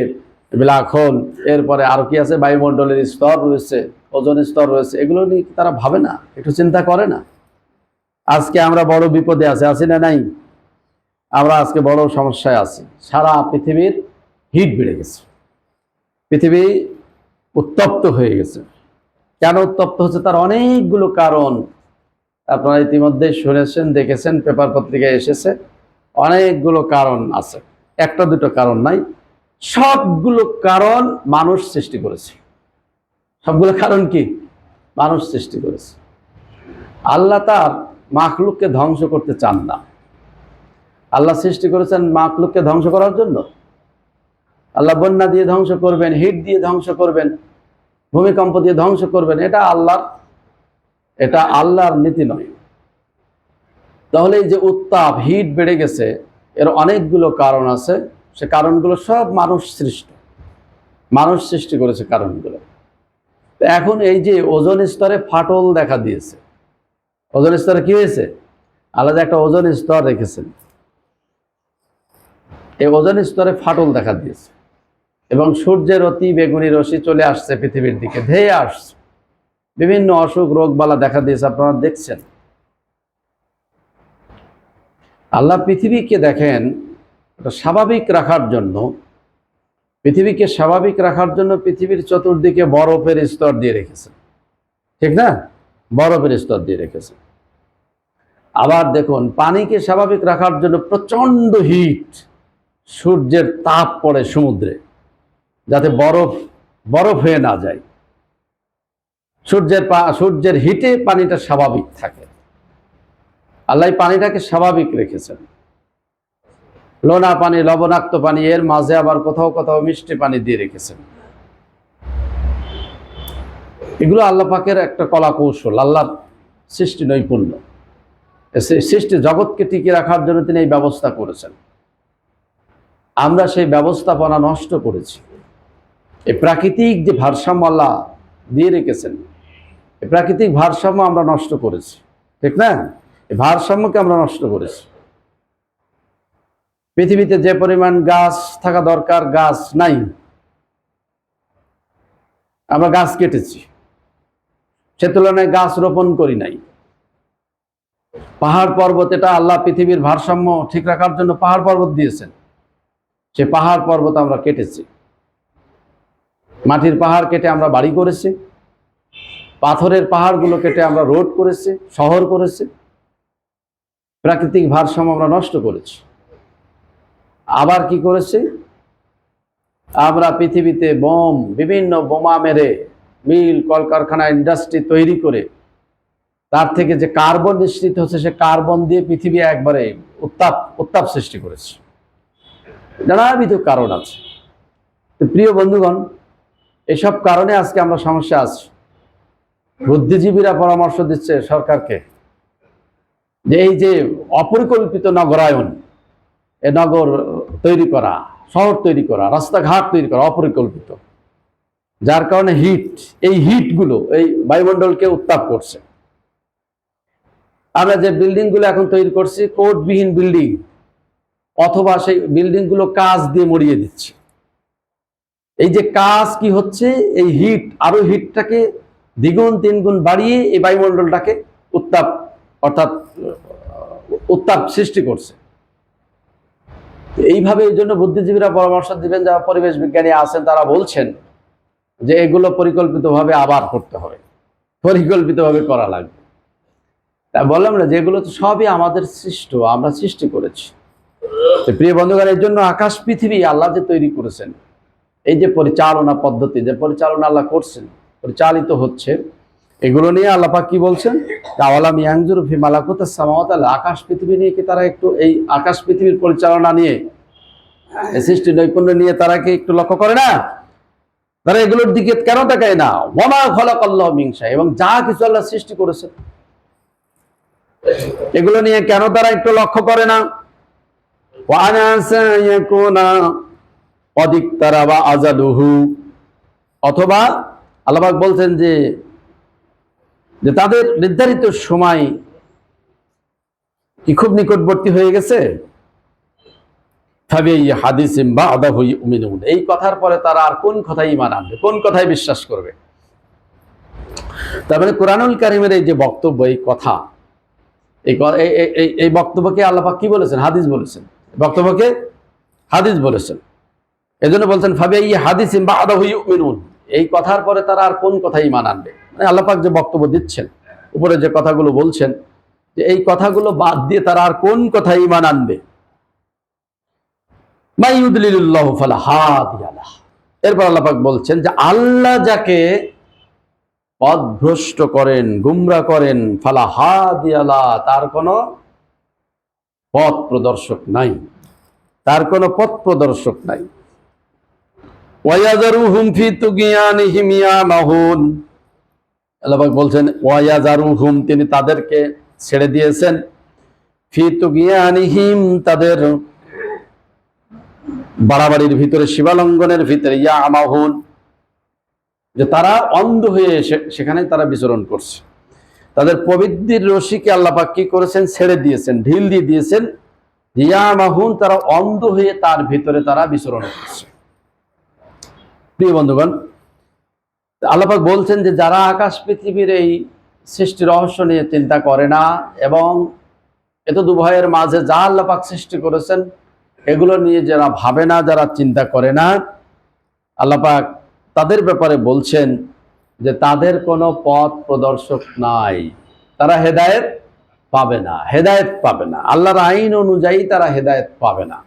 ব্ল্যাক হোল, এরপরে আর কি আছে, বায়ুমণ্ডলের স্তর রয়েছে, ওজোন স্তর রয়েছে, এগুলো নিয়ে তারা ভাবে না, একটু চিন্তা করে না? আজকে আমরা বড় বিপদে আছি না নাই? আমরা আজকে বড় সমস্যায় আছি। সারা পৃথিবীর হিট বেড়ে গেছে, পৃথিবী উত্তপ্ত হয়ে গেছে। কেন উত্তপ্ত হচ্ছে? তার অনেকগুলো কারণ আপনারা ইতিমধ্যে শুনেছেন, দেখেছেন, পেপার পত্রিকায় এসেছে। অনেকগুলো কারণ আছে, একটা দুটো কারণ নাই, সবগুলো কারণ মানুষ সৃষ্টি করেছে। সবগুলো কারণ কি? মানুষ সৃষ্টি করেছে। আল্লাহ তার মাখলুককে ধ্বংস করতে চান না। আল্লাহ সৃষ্টি করেছেন মাখলুককে ধ্বংস করার জন্য। আল্লাহ বন্যা দিয়ে ধ্বংস করবেন, হিট দিয়ে ধ্বংস করবেন, ভূমিকম্প দিয়ে ধ্বংস করবেন, এটা আল্লাহর নীতি নয়। তাহলে এই যে উত্তাপ, হিট বেড়ে গেছে, এর অনেকগুলো কারণ আছে। সে কারণগুলো সব মানুষ সৃষ্টি করেছে কারণগুলো। এখন এই যে ওজোন স্তরে ফাটল দেখা দিয়েছে, ওজোন স্তরে কি হয়েছে? আলাদা একটা ওজোন স্তর রেখেছেন, এই ওজোন স্তরে ফাটল দেখা দিয়েছে এবং সূর্যের অতি বেগুনি রশ্মি চলে আসছে পৃথিবীর দিকে, ধেয়ে আসছে, বিভিন্ন অসুখ রোগবালা দেখা দিয়েছে, আপনারা দেখছেন। আল্লাহ পৃথিবীকে দেখেন স্বাভাবিক রাখার জন্য, পৃথিবীর চতুর্দিকে বরফের স্তর দিয়ে রেখেছেন, ঠিক না? বরফের স্তর দিয়ে রেখেছেন। আবার দেখুন, পানিকে স্বাভাবিক রাখার জন্য প্রচন্ড হিট, সূর্যের তাপ পড়ে সমুদ্রে, যাতে বরফ হয়ে না যায়। সূর্যের হিটে পানিটা স্বাভাবিক থাকে। আল্লাহ পানিটাকে স্বাভাবিক রেখেছেন। লোনা পানি, লবণাক্ত পানি, এর মাঝে আবার কোথাও কোথাও মিষ্টি পানি দিয়ে রেখেছেন। এগুলো আল্লাহ পাকের একটা কলা কৌশল, আল্লাহর সৃষ্টি নৈপুণ্য। সৃষ্টি জগৎকে টিকিয়ে রাখার জন্য তিনি এই ব্যবস্থা করেছেন। আমরা সেই ব্যবস্থাপনা নষ্ট করেছি। এই প্রাকৃতিক যে ভারসাম্য আল্লাহ দিয়ে রেখেছেন, এই প্রাকৃতিক ভারসাম্য আমরা নষ্ট করেছি, ঠিক না? এই ভারসাম্যকে আমরা নষ্ট করেছি। পৃথিবীতে যে পরিমাণ গাছ থাকা দরকার, গাছ নাই, আমরা গাছ কেটেছি, সে তুলনায় গাছ রোপণ করি নাই। পাহাড় পর্বত, এটা আল্লাহ পৃথিবীর ভারসাম্য ঠিক রাখার জন্য পাহাড় পর্বত দিয়েছেন, সে পাহাড় পর্বত আমরা কেটেছি। মাটির পাহাড় কেটে আমরা বাড়ি করেছি, পাথরের পাহাড়গুলো কেটে আমরা রোড করেছি, শহর করেছি। প্রাকৃতিক ভারসাম্য আমরা নষ্ট করেছি। আবার কি করেছি? আমরা পৃথিবীতে বিভিন্ন বোমা মেরে, মিল, কলকারখানা, ইন্ডাস্ট্রি তৈরি করে তার থেকে যে কার্বন নিঃসৃত হচ্ছে, সে কার্বন দিয়ে পৃথিবী একবারে উত্তাপ সৃষ্টি করেছে। নানাবিধ কারণ আছে। প্রিয় বন্ধুগণ, এসব কারণে আজকে আমরা সমস্যা আছি। বুদ্ধিজীবীরা পরামর্শ দিচ্ছে সরকারকে যে এই যে অপরিকল্পিত নগরায়ন, এ নগর তৈরি করা, শহর তৈরি করা, রাস্তাঘাট তৈরি করা অপরিকল্পিত, যার কারণে এই হিটগুলো এই বায়ুমণ্ডলকে উত্তাপ করছে। আমরা যে বিল্ডিংগুলো এখন তৈরি করছি, কোডবিহীন বিল্ডিং, অথবা সেই বিল্ডিংগুলো কাঁচ দিয়ে মরিয়ে দিচ্ছে। এই যে কাজ কি হচ্ছে, এই হিটটাকে দ্বিগুণ তিনগুণ বাড়িয়ে এই বায়ুমণ্ডলটাকে উত্তাপ সৃষ্টি করছে। এইভাবে এই জন্য বুদ্ধিজীবীরা পরামর্শ দিবেন, যারা পরিবেশ বিজ্ঞানী আছেন, তারা বলছেন যে এগুলো পরিকল্পিতভাবে আবার করতে হবে, পরিকল্পিতভাবে করা লাগবে। তা বললাম না, যেগুলো তো সবই আমাদের সৃষ্ট, আমরা সৃষ্টি করেছি। প্রিয় বন্ধুগণ, এর জন্য আকাশ পৃথিবী আল্লাহ যে তৈরি করেছেন, এই যে পরিচালনা পদ্ধতি, যে পরিচালনা আল্লাহ করছেন, পরিচালিত হচ্ছে, এগুলো নিয়ে আল্লাহ পাক কি বলছেন? আওয়ালাম ইয়ানজুরু ফি মালাকুতিস সামাওয়াতি, আকাশ পৃথিবী নিয়ে কি তারা একটু, এই আকাশ পৃথিবীর পরিচালনা নিয়ে, সৃষ্টি নৈপুণ্য নিয়ে তারা কি একটু লক্ষ্য করে না? তারা এগুলোর দিকে কেন তাকায় না? ওয়ামা খালাকাল্লাহু মিন শাই, এবং যা কিছু আল্লাহ সৃষ্টি করেছেন এগুলো নিয়ে কেন তারা একটু লক্ষ্য করে না? ওয়া আনা সায়াকুনা অদিকতারাবা আজালুহু, অথবা আল্লাহ পাক বলছেন যে তাদের নির্ধারিত সময় কি খুব নিকটবর্তী হয়ে গেছে। এই কথার পরে তারা আর কোন কথাই ঈমান আনবে, কোন কথাই বিশ্বাস করবে? তার মানে কোরআনুল কারীমের এই যে বক্তব্য, এই কথা, এই বক্তব্যকে আল্লাহ পাক কি বলেছেন? হাদিস বলেছেন। বক্তব্যকে হাদিস বলেছেন। এজন্য বলছেন ফাবিআইয়ি হাদিসিন বা'দাহু ইউমিনুন, এই কথার পরে তারা আর কোন কথাই ঈমান আনবে। মানে আল্লাহ পাক যে বক্তব্য দিচ্ছেন, উপরে যে কথাগুলো বলছেন, যে এই কথাগুলো বাদ দিয়ে তারা আর কোন কথাই ঈমান আনবে? মাইয়ুদলিলুল্লাহু ফালা হাদিয়া লাহু, এরপর আল্লাহ পাক বলছেন যে আল্লাহ যাকে পথভ্রষ্ট করেন, গুমরা করেন, ফালা হাদিয়া লা, তার কোনো পথ প্রদর্শক নাই, তার কোনো পথ প্রদর্শক নাই। ওয়ায়াযারুহুম ফি তুগয়ানিহিম ইয়ামাহুন, আল্লাহ পাক বলছেন ওয়ায়াযারুহুম, তিনি তাদেরকে ছেড়ে দিয়েছেন, ফি তুগয়ানিহিম, তাদের বাড়াবাড়ির ভিতরে, সীমালঙ্ঘনের ভিতরে, ইয়ামাহুন, যে তারা অন্ধ হয়ে সেখানে তারা বিচরণ করছে। তাদের প্রবৃত্তির রশিকে আল্লাহ পাক কি করেছেন? ছেড়ে দিয়েছেন, ঢিল দিয়ে দিয়েছেন। ইয়ামাহুন, তারা অন্ধ হয়ে তার ভিতরে তারা বিচরণ করছে। প্রিয় বন্ধুগণ, আল্লাহ পাক বলছেন যে যারা আকাশ পৃথিবীর এই সৃষ্টি রহস্য নিয়ে চিন্তা করে না, এবং এত দুভয়ের মাঝে যা আল্লাহ পাক সৃষ্টি করেছেন এগুলো নিয়ে যারা ভাবে না, যারা চিন্তা করে না, আল্লাহ পাক তাদের ব্যাপারে বলছেন যে তাদের কোনো পথ প্রদর্শক নাই, তারা হেদায়েত পাবে না, হেদায়েত পাবে না, আল্লাহর আইন অনুযায়ী তারা হেদায়েত পাবে না।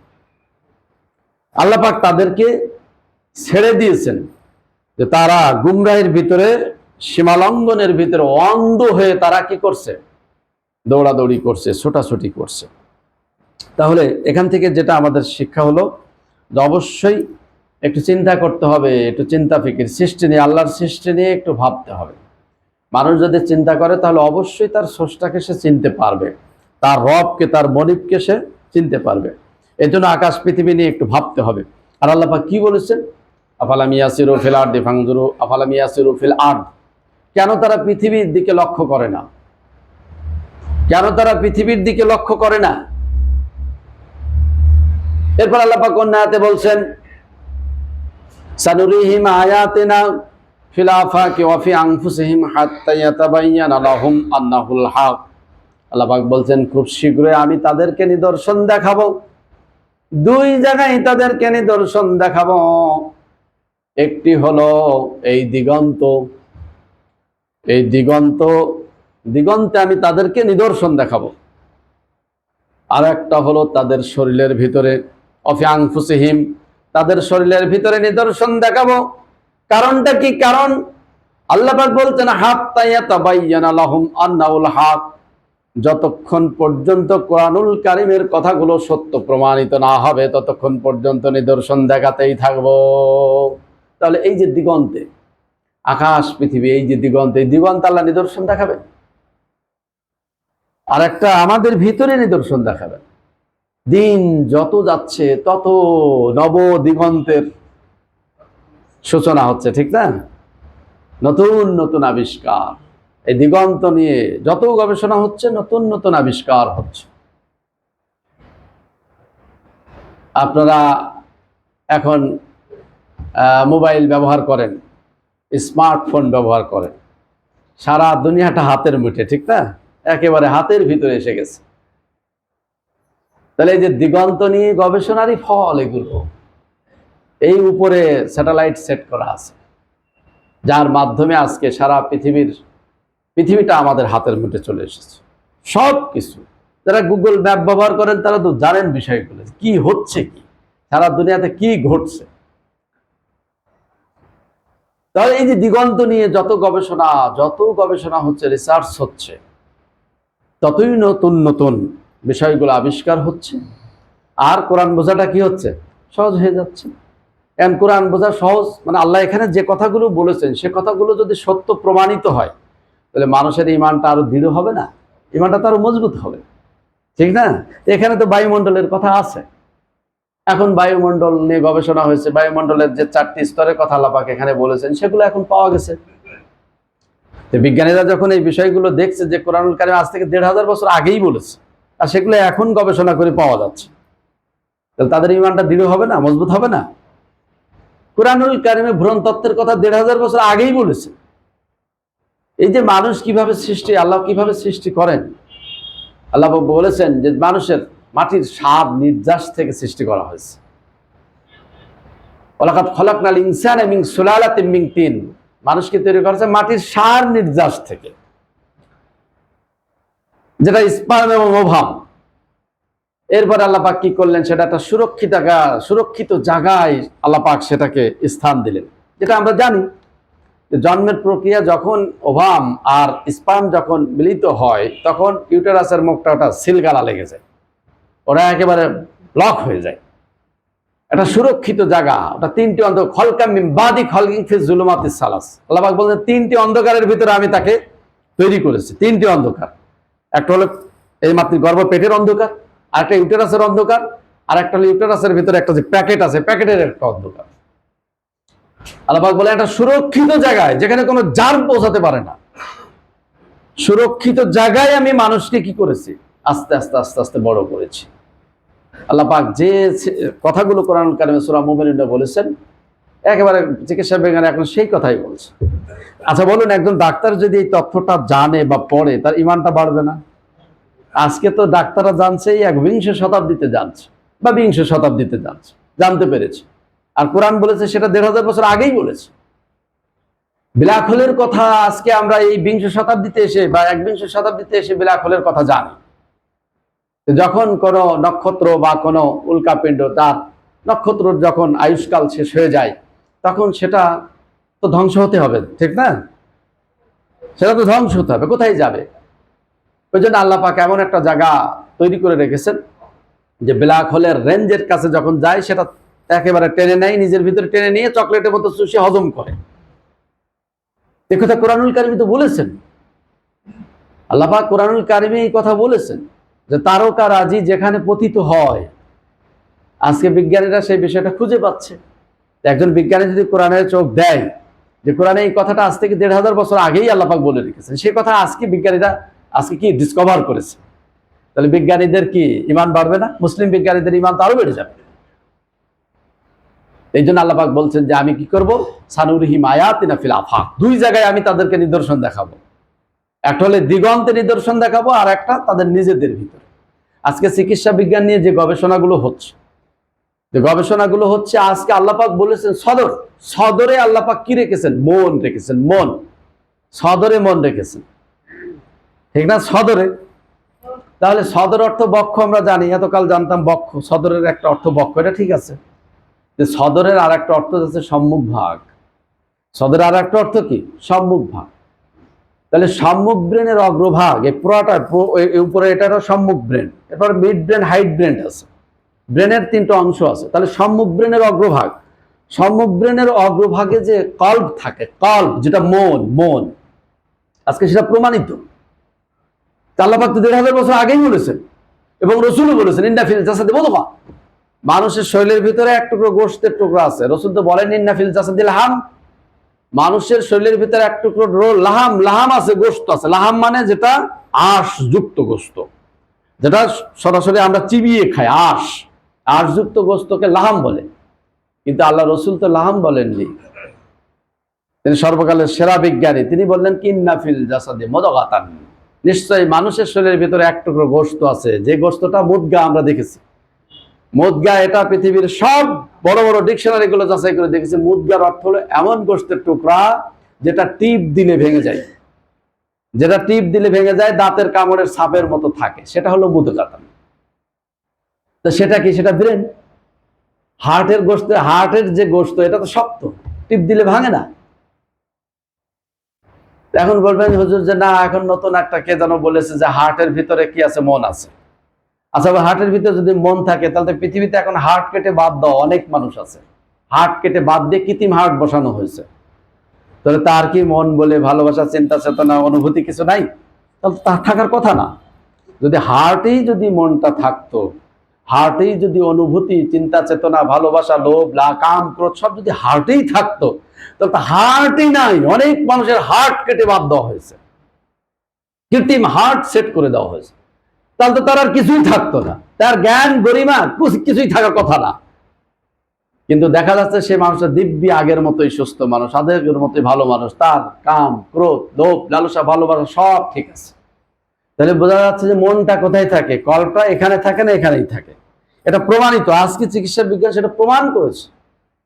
আল্লাহ পাক তাদেরকে ছেড়ে দিয়েছেন যে তারা গুমরাহির ভিতরে, সীমালঙ্ঘনের ভিতরে অন্ধ হয়ে তারা কি করছে? দৌড়াদৌড়ি করছে, ছোটাছুটি করছে। তাহলে এখান থেকে যেটা আমাদের শিক্ষা হলো যে অবশ্যই একটু চিন্তা করতে হবে, একটু চিন্তা ফিকির, সৃষ্টি নিয়ে, আল্লাহর সৃষ্টি নিয়ে একটু ভাবতে হবে। মানুষ যদি চিন্তা করে তাহলে অবশ্যই তার স্রষ্টাকে সে চিনতে পারবে, তার রবকে, তার মনিবকে সে চিনতে পারবে। এই জন্য আকাশ পৃথিবী নিয়ে একটু ভাবতে হবে। আর আল্লাহ পাক কি বলেছেন? আফালাম ইয়াসিরু ফিল আরদি ফানজুরু আফালাম ইয়াসিরু ফিল আরদ, কেন তারা পৃথিবীর দিকে লক্ষ্য করে না? কেন তারা পৃথিবীর দিকে লক্ষ্য করে না? এরপর আল্লাহ পাক অন্য আয়াতে বলছেন সানুরিহিম আয়াতিনা ফিল আফাকি ওয়া ফি আনফুসিহিম হাত্তা ইয়াতাবায়্যানা লাহুম আন্নাহুল হক। আল্লাহ পাক বলছেন খুব শীঘ্রই আমি তাদেরকে নিদর্শন দেখাবো। দুই জায়গায় তাদেরকে নিদর্শন দেখাবো। একটি হলো এই দিগন্ত, এই দিগন্তে আমি তাদেরকে নিদর্শন দেখাবো। আর একটা হলো তাদের শরীরের ভিতরে, অফি আনফুসিহিম, তাদের শরীরের ভিতরে নিদর্শন দেখাবো। কারণটা কি? কারণ আল্লাহ পাক বলছেন হাত্তা ইয়াতাবায়্যানা লাহুম আন্নাহুল হক, যতক্ষণ পর্যন্ত কোরআনুল কারীমের কথাগুলো সত্য প্রমাণিত না হবে ততক্ষণ পর্যন্ত নিদর্শন দেখাতেই থাকবো। তাহলে এই যে দিগন্তে, আকাশ পৃথিবী, এই যে দিগন্তে, এই দিগন্তে আল্লাহ নিদর্শন দেখাবে। আর একটা আমাদের ভিতরে নিদর্শন দেখাবে। দিন যত যাচ্ছে তত নব দিগন্তের সূচনা হচ্ছে, ঠিক না? নতুন নতুন আবিষ্কার, এই দিগন্ত নিয়ে যত গবেষণা হচ্ছে নতুন নতুন আবিষ্কার হচ্ছে। আপনারা এখন মোবাইল ব্যবহার করেন, স্মার্টফোন ব্যবহার করেন, সারা দুনিয়াটা হাতের মুঠে, ঠিক না? একেবারে হাতের ভিতরে এসে গেছে। তাহলে এই যে দিগন্ত নিয়ে গবেষণারই ফল এগুলো। এই উপরে স্যাটেলাইট সেট করা আছে, যার মাধ্যমে আজকে সারা পৃথিবীটা আমাদের হাতের মুঠে চলে এসেছে। সব কিছু, যারা গুগল ম্যাপ ব্যবহার করেন তারা তো জানেন বিষয়গুলো, কি হচ্ছে, কি সারা দুনিয়াতে কি ঘটছে। তাহলে এই যে দিগন্ত নিয়ে যত গবেষণা হচ্ছে, রিসার্চ হচ্ছে, ততই নতুন নতুন বিষয়গুলো আবিষ্কার হচ্ছে। আর কোরআন বোঝাটা কি হচ্ছে? সহজ হয়ে যাচ্ছে। এখন কোরআন বোঝা সহজ, মানে আল্লাহ এখানে যে কথাগুলো বলেছেন সে কথাগুলো যদি সত্য প্রমাণিত হয় তাহলে মানুষের ইমানটা আরো দৃঢ় হবে না? ইমানটা তো আরো মজবুত হবে, ঠিক না? এখানে তো বায়ুমণ্ডলের কথা আছে। এখন বায়ুমণ্ডল নিয়ে গবেষণা হয়েছে, বায়ুমণ্ডলের যে 4টি স্তরের কথা আল্লাহ পাক এখানে বলেছেন সেগুলো এখন পাওয়া গেছে। বিজ্ঞানীরা যখন এই বিষয়গুলো দেখছে যে কোরআনুল কারীম আজ থেকে 1500 বছর আগেই বলেছে, আর সেগুলো এখন গবেষণা করে পাওয়া যাচ্ছে, তাহলে তাদের ইমানটা দৃঢ় হবে না, মজবুত হবে না? কোরআনুল কারীমে ভ্রূণ তত্ত্বের কথা 1500 বছর আগেই বলেছে। এই যে মানুষ কিভাবে সৃষ্টি, আল্লাহ কিভাবে সৃষ্টি করেন, আল্লাহ বলেছেন যে মানুষের মাটির সাব নির্যাস থেকে সৃষ্টি করা হয়েছে। ওয়ালাকাদ খলাকনাল ইনসানা মিন সুলালাতিন মিন তিন, মানুষকে তৈরি করেছে মাটির সার নির্যাস থেকে, যেটা স্পার্ম এবং ওভাম। এরপর আল্লাহ পাক কি করলেন? সেটা একটা সুরক্ষিত জায়গায় আল্লাহ পাক সেটাকে স্থান দিলেন, যেটা আমরা জানি জন্মের প্রক্রিয়া যখন ওভাম আর স্পার্ম যখন মিলিত হয় তখন ইউটেরাসের মুখটা ওটা সিলগালা লেগে যায়, ওরা একেবারে লক হয়ে যায়। এটা সুরক্ষিত জায়গা, ওটা তিনটি খলকাম মিন বাদি খলকিং ফি যুলুমাতিস সালাস। আল্লাহ পাক বলেন তিনটি অন্ধকারের ভিতরে আমি তাকে তৈরি করেছি। তিনটি অন্ধকার, একটা হলো এই মাতৃ গর্ভ পেটের অন্ধকার, আরেকটা ইউটেরাসের অন্ধকার, আর একটা হলো ইউটেরাসের ভিতরে একটা যে প্যাকেট আছে প্যাকেটের একটা অন্ধকার। আল্লাহ পাক বলেন একটা সুরক্ষিত জায়গায় যেখানে কোনো জার্ম পৌঁছাতে পারে না, সুরক্ষিত জায়গায় আমি মানুষকে কি করেছি আস্তে আস্তে আস্তে আস্তে বড় করেছি। আল্লাহ পাক যে কথাগুলো কোরআনুল কারিমে সূরা মুমিনুনে বলেছেন একেবারে চিকিৎসা বিজ্ঞানে এখন সেই কথাই বলছে। আচ্ছা বলুন, একজন ডাক্তার যদি এই তথ্যটা জানে বা পড়ে তার ইমানটা বাড়বে না? আজকে তো ডাক্তাররা জানছে একবিংশ শতাব্দীতে জানছে বা বিংশ শতাব্দীতে জানতে পেরেছে, আর কোরআন বলেছে সেটা ১৫০০ বছর আগেই বলেছে। ব্ল্যাক হোলের কথা আজকে আমরা এই বিংশ শতাব্দীতে এসে বা একবিংশ শতাব্দীতে এসে ব্ল্যাক হোলের কথা জানি। যখন কোন নক্ষত্র বা কোন উল্কাপিণ্ড তার নক্ষত্র যখন আয়ুষ্কাল শেষ হয়ে যায় তখন সেটা তো ধ্বংস হতে হবে, ঠিক না? সেটা তো ধ্বংস হতে হবে, কোথায় যাবে? ওই জন্য আল্লাহ পাক এমন একটা জায়গা তৈরি করে রেখেছেন যে ব্ল্যাক হোলের রেঞ্জের কাছে যখন যায় সেটা একেবারে টেনে নেয়, নিজের ভিতরে টেনে নিয়ে চকলেটের মতো চুষে হজম করে। এ কথা কোরআনুল কারিমে তো বলেছেন। আল্লাহ পাক কোরআনুল কারিমে এই কথা বলেছেন যে তারকারাজি যেখানে পতিত হয়, আজকে বিজ্ঞানীরা সেই বিষয়টা খুঁজে পাচ্ছে। একজন বিজ্ঞানী যদি কোরআনের চোখ দেয় যে কোরআনে এই কথাটা আজ থেকে ১৫০০ বছর আগেই আল্লাহ পাক বলে রেখেছেন, সেই কথা আজকে বিজ্ঞানীরা আজকে কি ডিসকভার করেছে, তাহলে বিজ্ঞানীদের কি ইমান বাড়বে না? মুসলিম বিজ্ঞানীদের ইমান তো আরো বেড়ে যাবে। এই জন্য আল্লাহ পাক বলছেন যে আমি কি করব, সানুরিহিম আয়াতিনা ফিল আফাক, দুই জায়গায় আমি তাদেরকে নিদর্শন দেখাবো। একটা হলে দিগন্তে নিদর্শন দেখাবো, আর একটা তাদের নিজেদের ভিতরে। আজকে চিকিৎসা বিজ্ঞান নিয়ে যে গবেষণাগুলো হচ্ছে আজকে আল্লাহ পাক বলেছেন সদরে আল্লাহ পাক কি রেখেছেন? মন রেখেছেন। মন সদরে মন রেখেছেন, ঠিক না? সদরে, তাহলে সদর অর্থ বক্ষ আমরা জানি, এতকাল জানতাম বক্ষ, সদরের একটা অর্থ বক্ষ, এটা ঠিক আছে। যে সদরের আর একটা অর্থ হচ্ছে সম্মুখ ভাগ। সদরের আর একটা অর্থ কি? সম্মুখ ভাগ। তাহলে সম্মুখ ব্রেনের অগ্রভাগ, এই পুরোটা উপরে এটারও সম্মুখ ব্রেন, এরপর মিড ব্রেন, হাইট ব্রেন আছে, ব্রেনের ৩টা অংশ আছে। তাহলে সম্মুখ ব্রেনের অগ্রভাগ, সম্মুখ ব্রেনের অগ্রভাগে যে কল্প থাকে, কল্প যেটা মন আজকে সেটা প্রমাণিত। আল্লাহ পাক তো ১৫০০ বছর আগেই বলেছেন এবং রসুলও বলেছেন ইন্না ফিল জাসাদি মুদগা, মানুষের শরীরের ভিতরে এক টুকরো গোশতের টুকরো আছে। রসুল তো বলেন ইন্না ফিল জাসাদি লাহাম, মানুষের শরীরের ভিতরে এক টুকরো লাহাম আছে, গোশত আছে। লাহাম মানে যেটা আঁশযুক্ত গোশত, যেটা সরাসরি আমরা চিবিয়ে খাই, আঁশযুক্ত গোশতকে লাহাম বলে। কিন্তু আল্লাহ রসুল তো লাহাম বলেননি, তিনি সর্বকালের সেরা বিজ্ঞানী। তিনি বললেন কি ইন্না ফিল জাসাদি মুদগাতান, নিশ্চয়ই মানুষের শরীরের ভিতরে এক টুকরো গোশত আছে, যে গোশতটা মুদগা আমরা দেখেছি। মুদগা এটা পৃথিবীর সব বড় বড় ডিকশনারি গুলো যাচাই করে দেখেছি, মুদগার অর্থ হলো এমন গোশতের টুকরা যেটা টিপ দিলে ভেঙে যায়, দাঁতের কামড়ের ছাপের মতো থাকে, সেটা হলো মুদগাতান। তো সেটা কি? সেটা ব্রেন। হার্টের যে গোশত এটা তো শক্ত, টিপ দিলে ভাঙে না। এখন বলবেন হুজুর যে না, এখন নতুন একটা কে যেন বলেছে যে হার্টের ভিতরে কি আছে? মন আছে। আচ্ছা, হার্টের ভিতরে যদি মন থাকে তাহলে পৃথিবীতে এখন হার্ট কেটে বাদ দেওয়া অনেক মানুষ আছে, হার্ট কেটে বাদ দিয়ে কৃত্রিম হার্ট বসানো হয়েছে। তাহলে তার কি মন বলে ভালোবাসা, চিন্তা চেতনা, অনুভূতি কিছু নাই? তাহলে তার থাকার কথা না। যদি হার্টেই যদি মনটা থাকতো, হার্টেই যদি অনুভূতি, চিন্তা চেতনা, ভালোবাসা, লোভ, কাম, ক্রোধ সব যদি হার্টেই থাকতো, তাহলে হার্টই নাই। অনেক মানুষের হার্ট কেটে বাদ দেওয়া হয়েছে, কৃত্রিম হার্ট সেট করে দেওয়া হয়েছে। তাহলে তো তার আর কিছুই থাকতো না, তার জ্ঞান, গরিমা কিছুই থাকার কথা না। কিন্তু দেখা যাচ্ছে সে মানুষের দিব্যি আগের মতোই সুস্থ মানুষ, আগের মতোই ভালো মানুষ, তার কাম, ক্রোধ, লোভ, লালসা, ভালোবাসা সব ঠিক আছে। তাহলে বোঝা যাচ্ছে যে মনটা কোথায় থাকে? কল্পটা এখানে থাকে না, এখানেই থাকে। এটা প্রমাণিত, আজকে চিকিৎসা বিজ্ঞান সেটা প্রমাণ করেছে।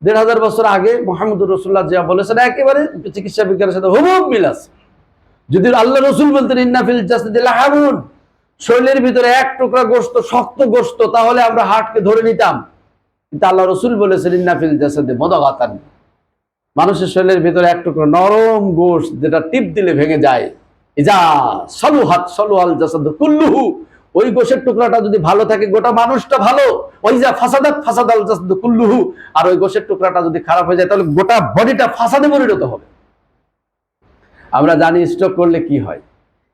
১৫০০ বছর আগে মুহাম্মদুর রাসূলুল্লাহ যা বলেছেন একেবারে চিকিৎসা বিজ্ঞানের সাথে হুবহু মিল আছে। যদি আল্লাহ রসুল বলতেন ইন্না ফিল জাসাদি লাহামুন, শরীরের ভিতরে এক টুকরা গোশত, শক্ত গোশত, তাহলে আমরা হার্টকে ধরে নিতাম। কিন্তু আল্লাহ রসুল বলেছেন ইন্না ফিল জাসাদি মুদগাতান, মানুষের শরীরের ভিতরে এক টুকরো নরম গোশত যেটা টিপ দিলে ভেঙে যায়, ইজা সলুহাত সলুহাল জাসাদু কুল্লুহু, ওই গোশের টুকরাটা যদি ভালো থাকে গোটা মানুষটা ভালো। ওইজা ফাসাদাত ফাসাদাল জাসাদু কুল্লুহু, আর ওই গোশের টুকরাটা যদি খারাপ হয়ে যায় তাহলে গোটা বডিটা ফাসাদে পরিণত হবে। আমরা জানি স্ট্রোক করলে কি হয়।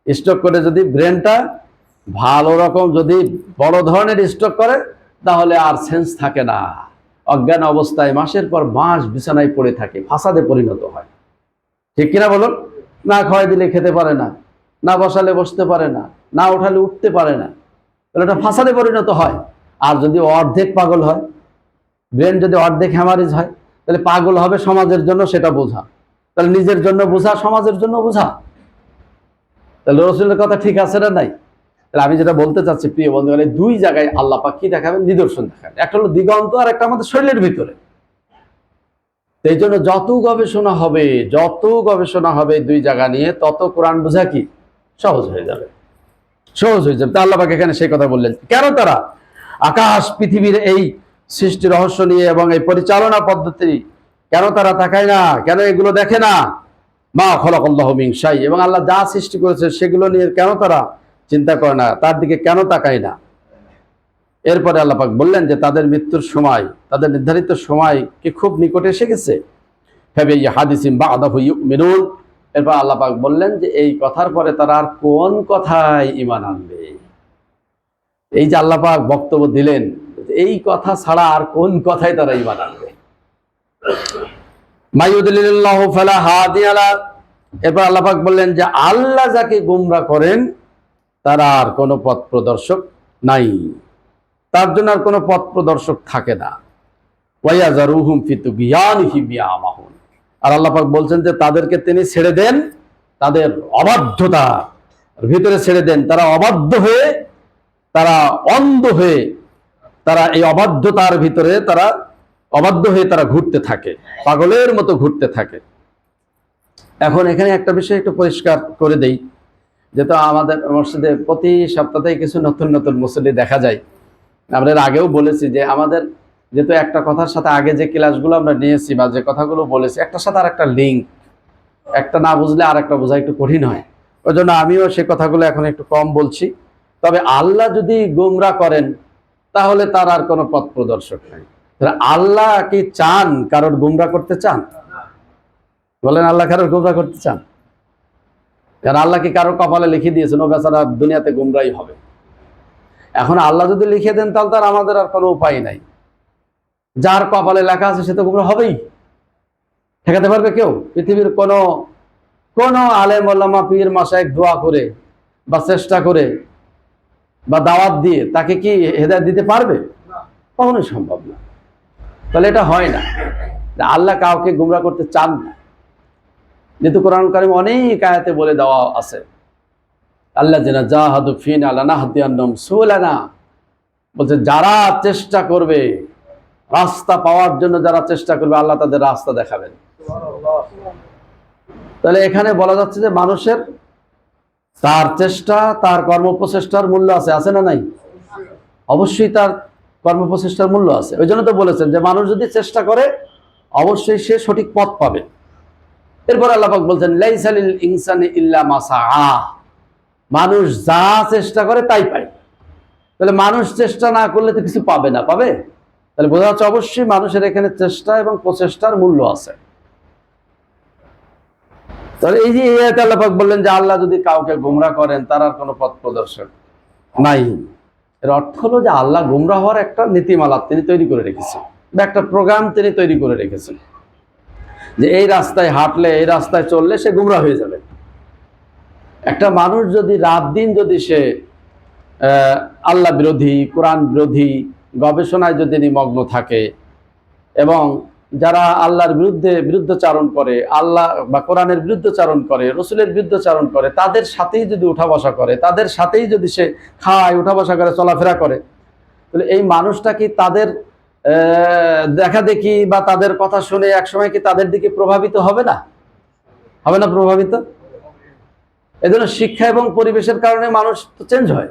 স্ট্রোক করে যদি ব্রেনটা ভালো রকম যদি বড় ধরনের স্ট্রোক করে তাহলে আর সেন্স থাকে না, অজ্ঞান অবস্থায় মাসের পর মাস বিছানায় পড়ে থাকে, ফাসাদে পরিণত হয়। ঠিক কিনা বলুন? না খাওয়াই দিলে খেতে পারে না, না বসালে বসতে পারে না, না উঠালে উঠতে পারে না, তাহলে এটা ফাসাদে পরিণত হয়। আর যদি অর্ধেক পাগল হয়, ব্রেন যদি অর্ধেক হ্যামারেজ হয়, তাহলে পাগল হবে সমাজের জন্য, সেটা বোঝা, তাহলে নিজের জন্য বোঝা, সমাজের জন্য বোঝা। তাহলে রসুলের কথা ঠিক আছে না নাই? তাহলে আমি যেটা বলতে চাচ্ছি প্রিয় বন্ধুগণ, দুই জায়গায় আল্লাহ পাক কি দেখাবেন? নিদর্শন দেখাবেন। একটা হলো দিগন্ত, আর একটা আমাদের শরীরের ভিতরে। এই জন্য যত গবেষণা হবে দুই জায়গা নিয়ে, তত কোরআন বোঝা কি সহজ হয়ে যাবে, সহজ হয়ে যাবে। তা আল্লাহ পাক এখানে সেই কথা বললেন। কেন তারা আকাশ পৃথিবীর এই সৃষ্টি রহস্য নিয়ে এবং এই পরিচালনা পদ্ধতি কেন তারা তাকায় না, কেন এগুলো দেখে না? মা খলাকাল্লাহু মিন শাই, এবং আল্লাহ যা সৃষ্টি করেছে সেগুলো নিয়ে কেন তারা চিন্তা করে না, তার দিকে কেন তাকায় না? এরপরে আল্লাহ পাক বললেন যে তাদের মৃত্যুর সময়, তাদের নির্ধারিত সময় কি খুব নিকটে এসে গেছে। ফাবিআইয়ি হাদিসিন বা'দাহু ইউমিনুন। এরপর আল্লাহ পাক বললেন যে এই কথার পরে তারা আর কোন কথায় ঈমান আনবে। এই যে আল্লাহ পাক বক্তব্য দিলেন, এই কথা ছাড়া আর কোন কথায় তারা ঈমান আনবে? মাইয়ুদলিলিল্লাহু ফালা হাদিয়া লা। এরপর আল্লাহ পাক বললেন যে আল্লাহ যাকে গোমরাহ করেন তার আর কোনো পথ প্রদর্শক নাই, তার জন্য আর কোনো পথ প্রদর্শক থাকে না। ওয়ায়াযারুহুম ফি তুগয়ানিহিম ইয়ামাহুন। আর আল্লাহ পাক বলছেন যে তাদেরকে তিনি ছেড়ে দেন তাদের অবাধ্যতার ভিতরে, ছেড়ে দেন তারা অবাধ্য হয়ে, তারা অন্ধ হয়ে, তারা এই অবাধ্যতার ভিতরে তারা অবাধ্য হয়ে তারা ঘুরতে থাকে, পাগলের মতো ঘুরতে থাকে। এখন এখানে একটা বিষয় একটু পরিষ্কার করে দেই, যেহেতু আমাদের মসজিদে প্রতি সপ্তাহে কিছু নতুন নতুন মুসল্লি দেখা যায়। আমরা এর আগেও বলেছি যে আমাদের যেহেতু একটা কথার সাথে আগে যে ক্লাসগুলো আমরা নিয়েছি বা যে কথাগুলো বলেছি, একটার সাথে আর একটা লিঙ্ক, একটা না বুঝলে আর একটা বোঝা একটু কঠিন হয়। ওই জন্য আমিও সে কথাগুলো এখন একটু কম বলছি। তবে আল্লাহ যদি গোমরাহ করেন তাহলে তার আর কোনো পথ প্রদর্শক নাই। আল্লাহ কি চান কারোর গোমরাহ করতে চান? বলেন, আল্লাহ কারোর গোমরাহ করতে চান? কারণ আল্লাহ কি কারোর কপালে লিখে দিয়েছেন ও বেচারা দুনিয়াতে গোমরাহই হবে? এখন আল্লাহ যদি লিখে দেন তাহলে তার আমাদের আর কোনো উপায় নাই। যার কপালে লেখা আছে সে তো গোমরাহ হবেই। ঠেকাতে পারবে কেউ? পৃথিবীর কোন আলেম ওলামা পীর মাশায়েখ দোয়া করে বা চেষ্টা করে বা দাওয়াত দিয়ে তাকে কি হেদায়েত দিতে পারবে? কখনোই সম্ভব না। তাহলে এটা হয় না যে আল্লাহ কাউকে গোমরাহ করতে চান না। যেহেতু কোরআন কারীম অনেক আয়াতে বলে দেওয়া আছে, আল্লাযিনা জাহাদু ফিনা লানাহদিয়ান্নাহুম সুবুলানা, বলছে যারা চেষ্টা করবে, রাস্তা পাওয়ার জন্য যারা চেষ্টা করবে আল্লাহ তাদের রাস্তা দেখাবেন। তাহলে এখানে বলা যাচ্ছে যে মানুষের তার চেষ্টা, তার কর্মপ্রচেষ্টার মূল্য আছে না নাই? অবশ্যই তার কর্মপ্রচেষ্টার মূল্য আছে। ওই জন্য তো বলেছেন যে মানুষ যদি চেষ্টা করে অবশ্যই সে সঠিক পথ পাবে। এরপর আল্লাহ পাক বলছেন লাইসা লিল ইনসানি ইল্লা মা সাআ, মানুষ যা চেষ্টা করে তাই পায়। তাহলে মানুষ চেষ্টা না করলে তো কিছু পাবে না, পাবে? তাহলে বোঝা যাচ্ছে অবশ্যই মানুষের এখানে চেষ্টা এবং প্রচেষ্টার মূল্য আছে। তাহলে এই যে আল্লাহ পাক বললেন যে আল্লাহ যদি কাউকে গোমরাহ করেন তার আর কোনো পথ প্রদর্শক নাই, এর অর্থ হলো যে আল্লাহ গোমরাহ হওয়ার একটা নীতিমালা তিনি তৈরি করে রেখেছেন, বা একটা প্রোগ্রাম তিনি তৈরি করে রেখেছেন যে এই রাস্তায় হাঁটলে, এই রাস্তায় চললে সে গোমরাহ হয়ে যাবে। একটা মানুষ যদি রাত দিন যদি সে আল্লাহ বিরোধী, কোরআন বিরোধী গবেষণায় যদি নিমগ্ন থাকে এবং যারা আল্লাহর বিরুদ্ধচারণ করে, আল্লাহ বা কোরআনের বিরুদ্ধচারণ করে, রসুলের বিরুদ্ধচারণ করে, তাদের সাথেই যদি উঠা বসা করে, তাদের সাথেই যদি সে খায়, উঠা বসা করে, চলাফেরা করে, তাহলে এই মানুষটা কি তাদের দেখা দেখি বা তাদের কথা শুনে একসময় কি তাদের দিকে প্রভাবিত হবে না? হবে না প্রভাবিত? এজন্য শিক্ষা এবং পরিবেশের কারণে মানুষ তো চেঞ্জ হয়।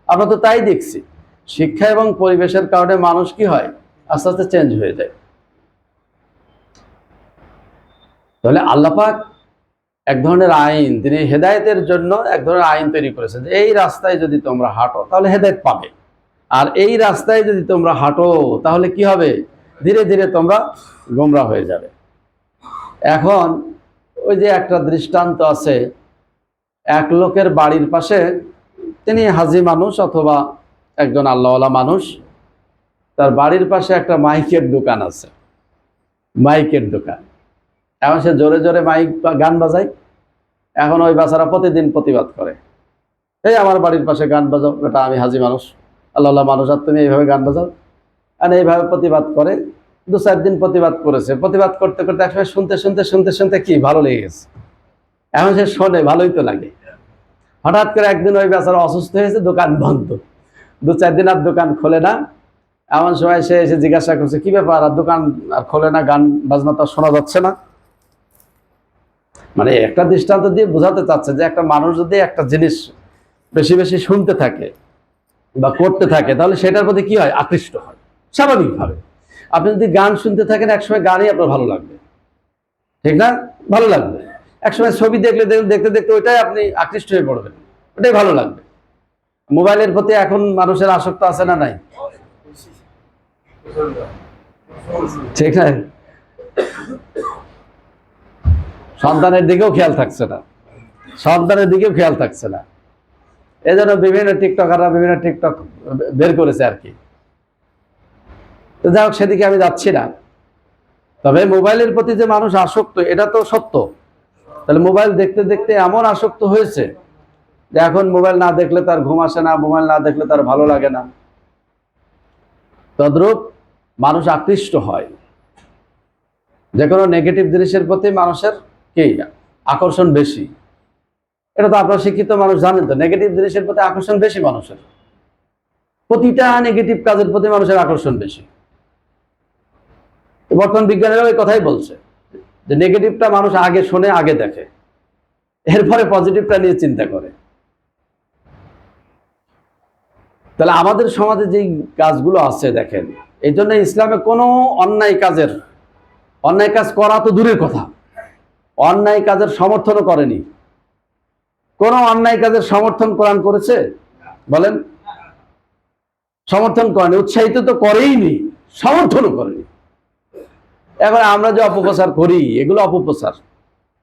আমরা তো তাই দেখছি, শিক্ষা এবং পরিবেশের কারণে মানুষ কি হয়? আস্তে আস্তে চেঞ্জ হয়ে যায়। তাহলে আল্লাহ পাক এক ধরনের আইন, তিনি হেদায়েতের জন্য এক ধরনের আইন তৈরি করেছেন যে এই রাস্তায় যদি তোমরা হাঁটো তাহলে হেদায়েত পাবে, আর এই রাস্তায় যদি তোমরা হাঁটো তাহলে কি হবে, ধীরে ধীরে তোমরা গোমরা হয়ে যাবে। এখন ওই যে একটা দৃষ্টান্ত আছে, এক লোকের বাড়ির পাশে, তিনি হাজি মানুষ অথবা একজন আল্লাহওয়ালা মানুষ, তার বাড়ির পাশে একটা মাইকের দোকান আছে, মাইকের দোকান। এখন সে জোরে জোরে মাইক গান বাজায়। এখন ওই বাচ্চারা প্রতিদিন প্রতিবাদ করে, এই আমার বাড়ির পাশে গান বাজাও, এটা আমি হাজি মানুষ আল্লাহওয়ালা মানুষ, আর তুমি এইভাবে গান বাজাও। আর এইভাবে প্রতিবাদ করে, 2-4 দিন প্রতিবাদ করেছে। প্রতিবাদ করতে করতে একসময় শুনতে শুনতে শুনতে শুনতে কি ভালো লেগে গেছে। এখন সে শোনে, ভালোই তো লাগে। হঠাৎ করে একদিন ওই বেচারা অসুস্থ হয়েছে, দোকান বন্ধ, 2-4 দিন আর দোকান খোলে না। এমন সময় সে এসে জিজ্ঞাসা করছে, কি ব্যাপার, আর দোকান আর খোলে না, গান বাজনা তো শোনা যাচ্ছে না। মানে একটা দৃষ্টান্ত দিয়ে বোঝাতে চাচ্ছে যে একটা মানুষ যদি একটা জিনিস বেশি বেশি শুনতে থাকে বা করতে থাকে, তাহলে সেটার প্রতি কি হয়, আকৃষ্ট হয় স্বাভাবিকভাবে। আপনি যদি গান শুনতে থাকেন, একসময় গানই আপনার ভালো লাগবে, ঠিক না? ভালো লাগবে। একসময় ছবি দেখলে দেখতে দেখতে ওইটাই আপনি আকৃষ্ট হয়ে পড়বেন, ওটাই ভালো লাগবে। মোবাইলের প্রতি এখন মানুষের আসক্ত আছে না নাই? ঠিক না? সন্তানের দিকেও খেয়াল থাকছে না, সন্তানের দিকেও খেয়াল থাকছে না। এই জন্য বিভিন্ন টিকটকাররা বিভিন্ন টিকটক বের করেছে আর কি। তো যাই হোক, সেদিকে আমি যাচ্ছি না। তবে মোবাইলের প্রতি যে মানুষ আসক্ত, এটা তো সত্য। তাহলে মোবাইল দেখতে দেখতে এমন আসক্ত হয়েছে যে এখন মোবাইল না দেখলে তার ঘুম আসে না, মোবাইল না দেখলে তার ভালো লাগে না। তদ্রূপ মানুষ আকৃষ্ট হয় যে কোনো নেগেটিভ জিনিসের প্রতি, মানুষের কি আকর্ষণ বেশি। এটা তো আপনার শিক্ষিত মানুষ জানেন তো, নেগেটিভ জিনিসের প্রতি আকর্ষণ বেশি মানুষের। প্রতিটা নেগেটিভ কাজের প্রতি মানুষের আকর্ষণ বেশি। বর্তমান বিজ্ঞানীরা ওই কথাই বলছে যে নেগেটিভটা মানুষ আগে শোনে, আগে দেখে, এরপরে পজিটিভটা নিয়ে চিন্তা করে। তাহলে আমাদের সমাজে যেই কাজগুলো আছে দেখেন, এই জন্য ইসলামে কোনো অন্যায় কাজ করা তো দূরের কথা, অন্যায় কাজের সমর্থনও করেনি। কোন অন্যায় কাজের সমর্থন কোরআন করেছে বলেন? সমর্থন করেনি, উৎসাহিত তো করেইনি, সমর্থনও করেনি। এখন আমরা যে অপপ্রচার করি, এগুলো অপপ্রচার।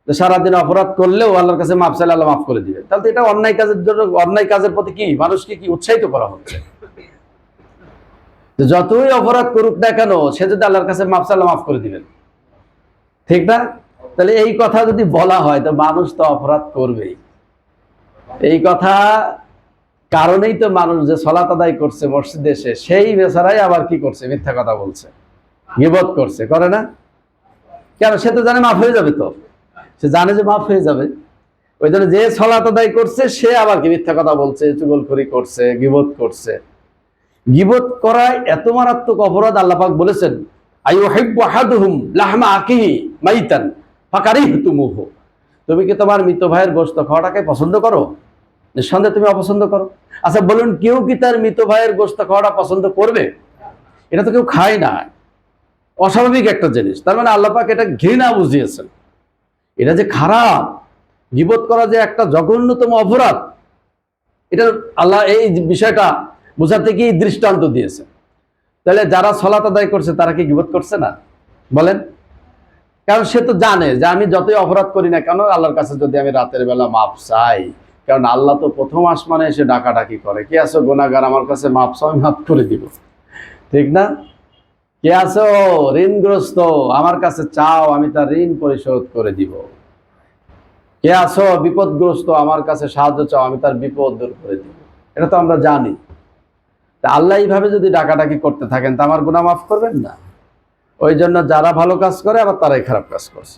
সারাদিন অপরাধ করলেও আল্লাহর কাছে মাফ চাইলে আল্লাহ মাফ করে দিবে, তাহলে এটা অন্যায় কাজের জন্য, অন্যায় কাজের প্রতি কি মানুষকে কি উৎসাহিত করা হচ্ছে? যতই অপরাধ করুক না কেন, সে যদি আল্লাহর কাছে মাফ চাইলে মাফ করে দিবেন, ঠিক না? তাহলে এই কথা যদি বলা হয়, তো মানুষ তো অপরাধ করবেই। এই কথা কারণেই তো মানুষ যে সালাত আদায় করছে মসজিদে এসে, সেই বেচারাই আবার কি করছে, মিথ্যা কথা বলছে, গীবত করছে, করে না? কেন? সে তো জানে মাফ হয়ে যাবে, তো সে জানে যে মাফ হয়ে যাবে। ওই জন্য যে সালাত আদায় করছে সে আবার কি মিথ্যা কথা বলছে, চুগলখড়ি করছে, গীবত করছে। গীবত করায় এত মারাত্মক অপরাধ, আল্লাহ পাক বলেছেন, আইয়ুহিব্বু আহাদুহুম লাহমা আখিহি মাইতান ফাকারিহতুমুহু। তুমি কি তোমার মৃত ভাইয়ের গোশত খাওয়াটাকে পছন্দ করো? নিঃসন্দেহে তুমি অপছন্দ করো। আচ্ছা বলুন, কেউ কি তার মৃত ভাইয়ের গোশত খাওয়াটা পছন্দ করবে? এটা তো কেউ খায় না, অস্বাভাবিক একটা জিনিস। তার মানে আল্লাহ পাক এটা ঘৃণা বুঝিয়েছেন, এটা যে খারাপ, গীবত করা যে একটা জঘন্যতম অপরাধ, এটা আল্লাহ এই বিষয়টা বোঝাতে গিয়ে দৃষ্টান্ত দিয়েছে। তাহলে যারা সালাত আদায় করছে তারা কি গীবত করছে না বলেন? কারণ সে তো জানে যে আমি যতই অপরাধ করি না কেন, আল্লাহর কাছে যদি আমি রাতের বেলা মাপ চাই, কারণ আল্লাহ তো প্রথম আসমানে এসে ডাকাডাকি করে, কে আছো গুনাহগার, আমার কাছে মাপ চাও, আমি মাফ করে দিব, ঠিক না? কে আছো ঋণগ্রস্ত, আমার কাছে চাও, আমি তার ঋণ পরিশোধ করে দিব। কে আছো বিপদগ্রস্ত, আমার কাছে সাহায্য চাও, আমি তার বিপদ দূর করে দিব। এটা তো আমরা জানি। তা আল্লাহ এইভাবে যদি ডাকাডাকি করতে থাকেন, তা আমার গুনাহ মাফ করবেন না? ওই জন্য যারা ভালো কাজ করে আবার তারাই খারাপ কাজ করছে।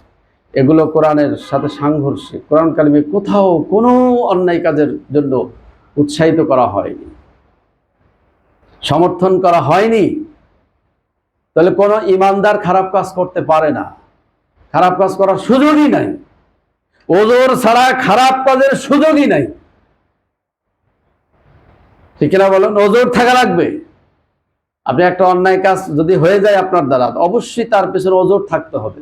এগুলো কোরআনের সাথে সাংঘর্ষিক। কোরআন কারিমে কোথাও কোনো অন্যায় কাজের জন্য উৎসাহিত করা হয়নি, সমর্থন করা হয়নি। তাহলে কোনো ইমানদার খারাপ কাজ করতে পারে না, খারাপ কাজ করার সুযোগই নাই। ওজর ছাড়া খারাপ কাজের সুযোগই নাই, ঠিক না বলেন? ওজর থাকা লাগবে। আপনি একটা অন্যায় কাজ যদি হয়ে যায় আপনার দ্বারা, অবশ্যই তার পেছনে ওজর থাকতে হবে।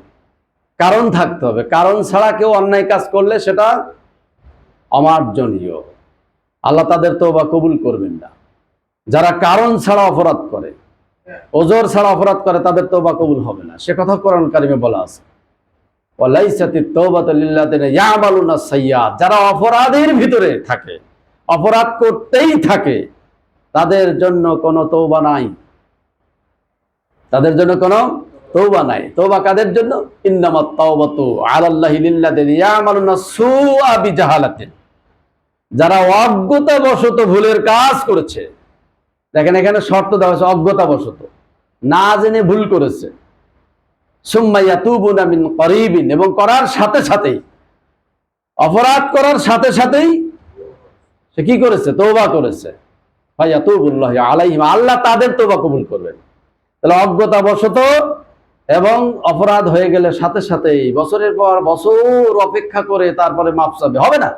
কারণ থাকতে হবে। কারণ ছাড়া কেউ অন্যায় কাজ করলে সেটা অমার্জনীয়, আল্লাহ তাদের তওবা কবুল করবেন না। যারা কারণ ছাড়া অপরাধ করে, ওজর ছাড়া অপরাধ করে, তাদের তওবা কবুল হবে না। সে কথা কোরআন কারিমে বলা আছে, ওয়ালাইসাতিত তাওবাতু লিল্লাযিনা ইয়ামালুনা সাইয়্যাত। যারা অপরাধের ভিতরে থাকে, অপরাধ করতেই থাকে, তাদের জন্য কোনো তওবা নাই, তাদের জন্য কোনো তওবা নাই। তওবা কাদের জন্য? ইন্নামাত তাওবাতু আলাল্লাহি লিল্লাযিনা ইয়ামালুনা সুআ বিজাহালাতিন। যারা অজ্ঞতাবশত ভুলের কাজ করেছে, দেখেন এখানে শর্ত দেওয়া হয়েছে, অজ্ঞতাবশত, না জেনে ভুল করেছে। সুম্মা ইয়াতুবুনা মিন করিবিন, এবং করার সাথে সাথেই, অপরাধ করার সাথে সাথেই সে কি করেছে? তওবা করেছে। ফায়াতুবুল্লাহি আলাইহিম, আল্লাহ তাদের তওবা কবুল করবেন। তাহলে অজ্ঞতাবশত এবং অপরাধ হয়ে গেলে সাথে সাথেই বছরের পর বছর অপেক্ষা করে তারপরে মাফ চাবে, হবে না,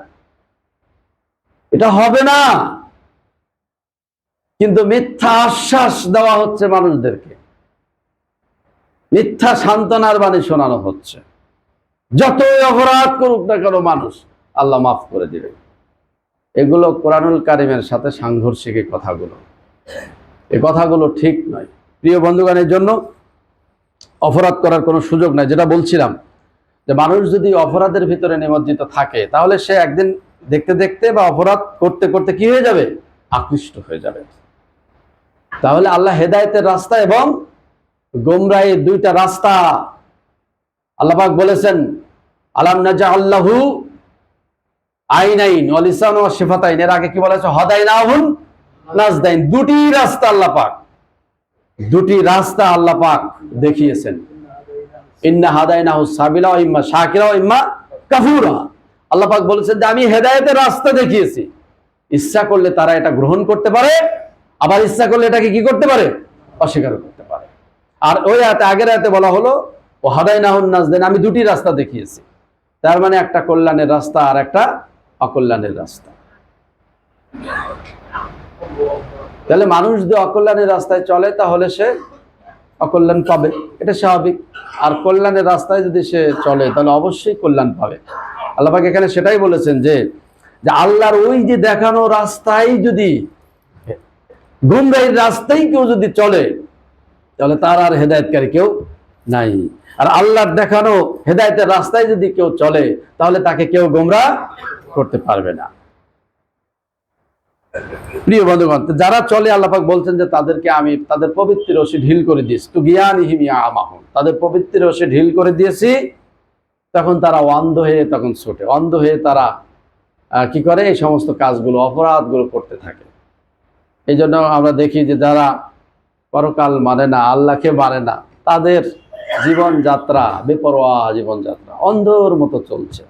এটা হবে না। কিন্তু মিথ্যা আশ্বাস দেওয়া হচ্ছে মানুষদেরকে, মিথ্যা সান্ত্বনার বাণী শোনানো হচ্ছে, যতই অপরাধ করুক না কেন মানুষ, আল্লাহ মাফ করে দিবে। এগুলো কোরআনুল কারিমের সাথে সাংঘর্ষিক কথাগুলো, এই কথাগুলো ঠিক নয়। প্রিয় বন্ধুগণের জন্য অপরাধ করার কোনো সুযোগ নাই। যেটা বলছিলাম যে মানুষ যদি অপরাধের ভিতরে নিমজ্জিত থাকে, তাহলে সে একদিন দেখতে দেখতে বা অপরাধ করতে করতে কি হয়ে যাবে? আকৃষ্ট হয়ে যাবে। তাহলে আল্লাহ হেদায়েতের রাস্তা এবং গোমরাহির দুইটা রাস্তা আল্লাহ পাক বলেছেন, আলাম নাজআল্লাহু আইনাইন ওয়া লিসানান ওয়া শিফাতাইন। এর আগে কি বলেছে? হাদাইনাহুন নাজদাইন। দুটি রাস্তা আল্লাহ পাক, দুটি রাস্তা আল্লাহ পাক দেখিয়েছেন। ইন্না হাদাইনাহু সাবিলা ওয়া ইম্মা শাকিরা ওয়া ইম্মা কাফুরা। আল্লাহ পাক বলেছেন যে আমি হেদায়েতের রাস্তা দেখিয়েছি। ইচ্ছা করলে তারা এটা গ্রহণ করতে পারে, আবার ইচ্ছা করলে এটাকে কি করতে পারে? অস্বীকার করতে পারে। আর ওই আয়াতে, আগের আয়াতে বলা হলো ও হাদাইনাহুন নাজদাইন, আমি দুটি রাস্তা দেখিয়েছি। তার মানে একটা কল্যাণের রাস্তা আর একটা অকল্যাণের রাস্তা। তাহলে মানুষ যদি অকল্যাণের রাস্তায় চলে তাহলে সে অকল্যাণ পাবে, এটা স্বাভাবিক। আর কল্যাণের রাস্তায় যদি সে চলে তাহলে অবশ্যই কল্যাণ পাবে। আল্লাহ পাক এখানে সেটাই বলেছেন যে আল্লাহর ওই যে দেখানো রাস্তায় যদি, গুমরাহির রাস্তায় কেউ যদি চলে, তাহলে তার আর হেদায়েতকারী কেউ নাই। আর আল্লাহর দেখানো হেদায়েতের রাস্তায় যদি কেউ চলে, তাহলে তাকে কেউ গোমরাহ করতে পারবে না। প্রিয় বন্ধুগণ, যারা চলে, আল্লাহ পাক বলছেন যে তাদেরকে আমি তাদের পবিত্র রশি ঢিল করে দিয়েছি, তুগিয়ানিহিম ইয়ামাহুন, তাদের পবিত্র রশি ঢিল করে দিয়েছি। তখন তারা অন্ধ হয়ে তখন ছোটে, অন্ধ হয়ে তারা কি করে? এই সমস্ত কাজগুলো, অপরাধগুলো করতে থাকে। এই জন্য আমরা দেখি যে যারা পরকাল মানে না, আল্লাহকে মানে না, তাদের জীবনযাত্রা বেপরোয়া জীবনযাত্রা, অন্ধর মতো চলছে।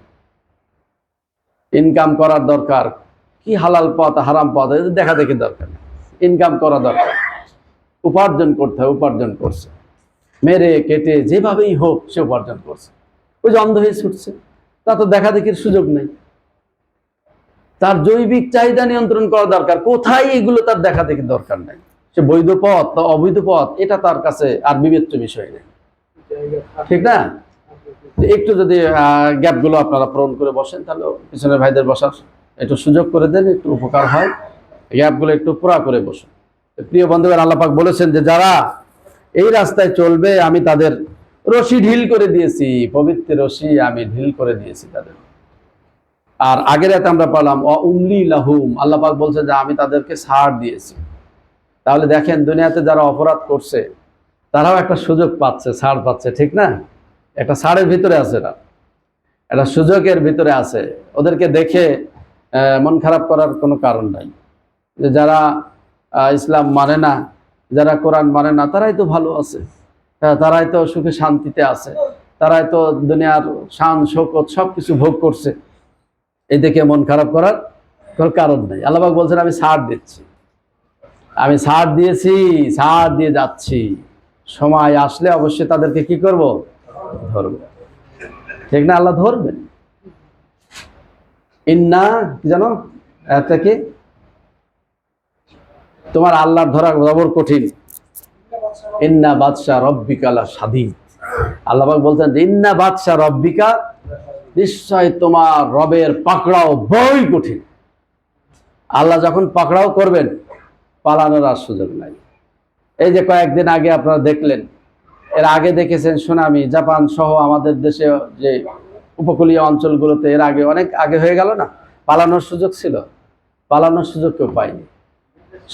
ইনকাম করার দরকার, কি হালাল পথ হারাম পথ দেখা দেখি দরকার নেই, ইনকাম করা দরকার, উপার্জন করতে হয়, উপার্জন করছে, মেরে কেটে যেভাবেই হোক সে উপার্জন করছে। ওই যে অন্ধ হয়ে ছুটছে, তা তো দেখা দেখির সুযোগ নেই। তার জৈবিক চাহিদা নিয়ন্ত্রণ করা দরকার, কোথায় এগুলো তার দেখা দেখি দরকার নেই। সে বৈধ পথ বা অবৈধ পথ এটা তার কাছে আর বিবেচ্য বিষয় নেই, ঠিক না? একটু যদি গ্যাপগুলো আপনারা পূরণ করে বসেন, তাহলে পিছনের ভাইদের বসার একটু সুযোগ করে দেন, একটু উপকার হয়। গ্যাপগুলো একটু পুরা করে বসুন। প্রিয় বন্ধুগণ, আল্লাহ পাক বলেছেন যে যারা এই রাস্তায় চলবে আমি তাদের রশি ঢিল করে দিয়েছি, পবিত্র রশি আমি ঢিল করে দিয়েছি তাদের। আর আগের রাতে আমরা পেলাম উমলি লাহুম, আল্লাহ পাক বলছে যে আমি তাদেরকে ছাড় দিয়েছি। তাহলে দেখেন দুনিয়াতে যারা অপরাধ করছে তারাও একটা সুযোগ পাচ্ছে, ছাড় পাচ্ছে, ঠিক না? একটা ছাড়ের ভিতরে আছে, এরা একটা সুযোগের ভিতরে আছে। ওদেরকে দেখে মন খারাপ করার কোনো কারণ নাই। যে যারা ইসলাম মানে না, যারা কোরআন মানে না, তারাই তো ভালো আছে, তারাই তো সুখে শান্তিতে আছে, তারাই তো দুনিয়ার শান শৌকত সবকিছু ভোগ করছে। এই দেখে মন খারাপ করার কোনো কারণ নাই। আল্লাহ পাক বলছেন আমি ছাড় দিচ্ছি, আমি ছাড় দিয়েছি, ছাড় দিয়ে যাচ্ছি। সময় আসলে অবশ্যই তাদেরকে কি করব? ধরব, ঠিক না? আল্লাহ ধরবেন। ইন্না কি জানো এতে কি, তোমার আল্লাহর ধরা জবর কঠিন। ইন্না বাদশা রব্বিকা লাশাদীদ, আল্লাহ পাক বলছেন ইন্না বাদশা রব্বিকা, নিশ্চয় তোমার রবের পাকড়াও বড়ই কঠিন। আল্লাহ যখন পাকড়াও করবেন, পালানোর আর সুযোগ নাই। এই যে কয়েকদিন আগে আপনারা দেখলেন, এর আগে দেখেছেন সুনামি, জাপান সহ আমাদের দেশে যে উপকূলীয় অঞ্চলগুলোতে এর আগে অনেক আগে হয়ে গেল না, পালানোর সুযোগ ছিল, পালানোর সুযোগ কেউ পায়নি।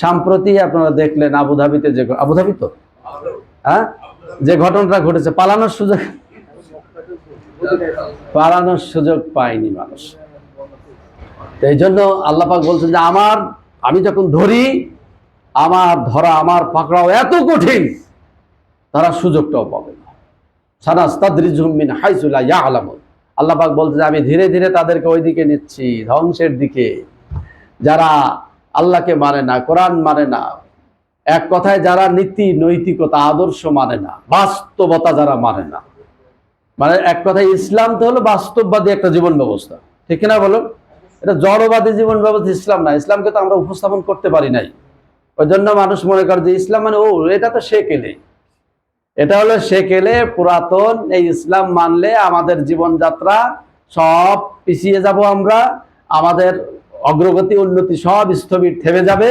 সম্প্রতি আপনারা দেখলেন আবুধাবিতে, যে আবুধাবি তো হ্যাঁ, যে ঘটনাটা ঘটেছে, পালানোর সুযোগ পায়নি মানুষ। এই জন্য আল্লাহ পাক বলছেন যে আমি যখন ধরি, আমার ধরা, আমার পাকড়াও এত কঠিন, তারা সুযোগটাও পাবে না। সানাস্তাদরিজুহুম মিন হাইসু লা ইয়ালামুন। আল্লাহ পাক বলছে যে আমি ধীরে ধীরে তাদেরকে ওইদিকে নিচ্ছি, ধ্বংসের দিকে। যারা আল্লাহকে মানে না, কোরআন মানে না, এক কথায় যারা নীতি নৈতিকতা আদর্শ মানে না, বাস্তবতা যারা মানে না, মানে এক কথায় ইসলাম তো হলো বাস্তববাদী একটা জীবন ব্যবস্থা, ঠিক না বলুন? এটা জড়বাদী জীবন ব্যবস্থা ইসলাম না। ইসলামকে তো আমরা উপস্থাপন করতে পারি নাই। ওই জন্য মানুষ মনে করে যে ইসলাম মানে এটা তো সেকেলে, এটা হলো সেকেলে পুরাতন। এই ইসলাম মানলে আমাদের জীবনযাত্রা সব পিছিয়ে যাব, আমরা আমাদের অগ্রগতি উন্নতি সব স্থবির থেমে যাবে।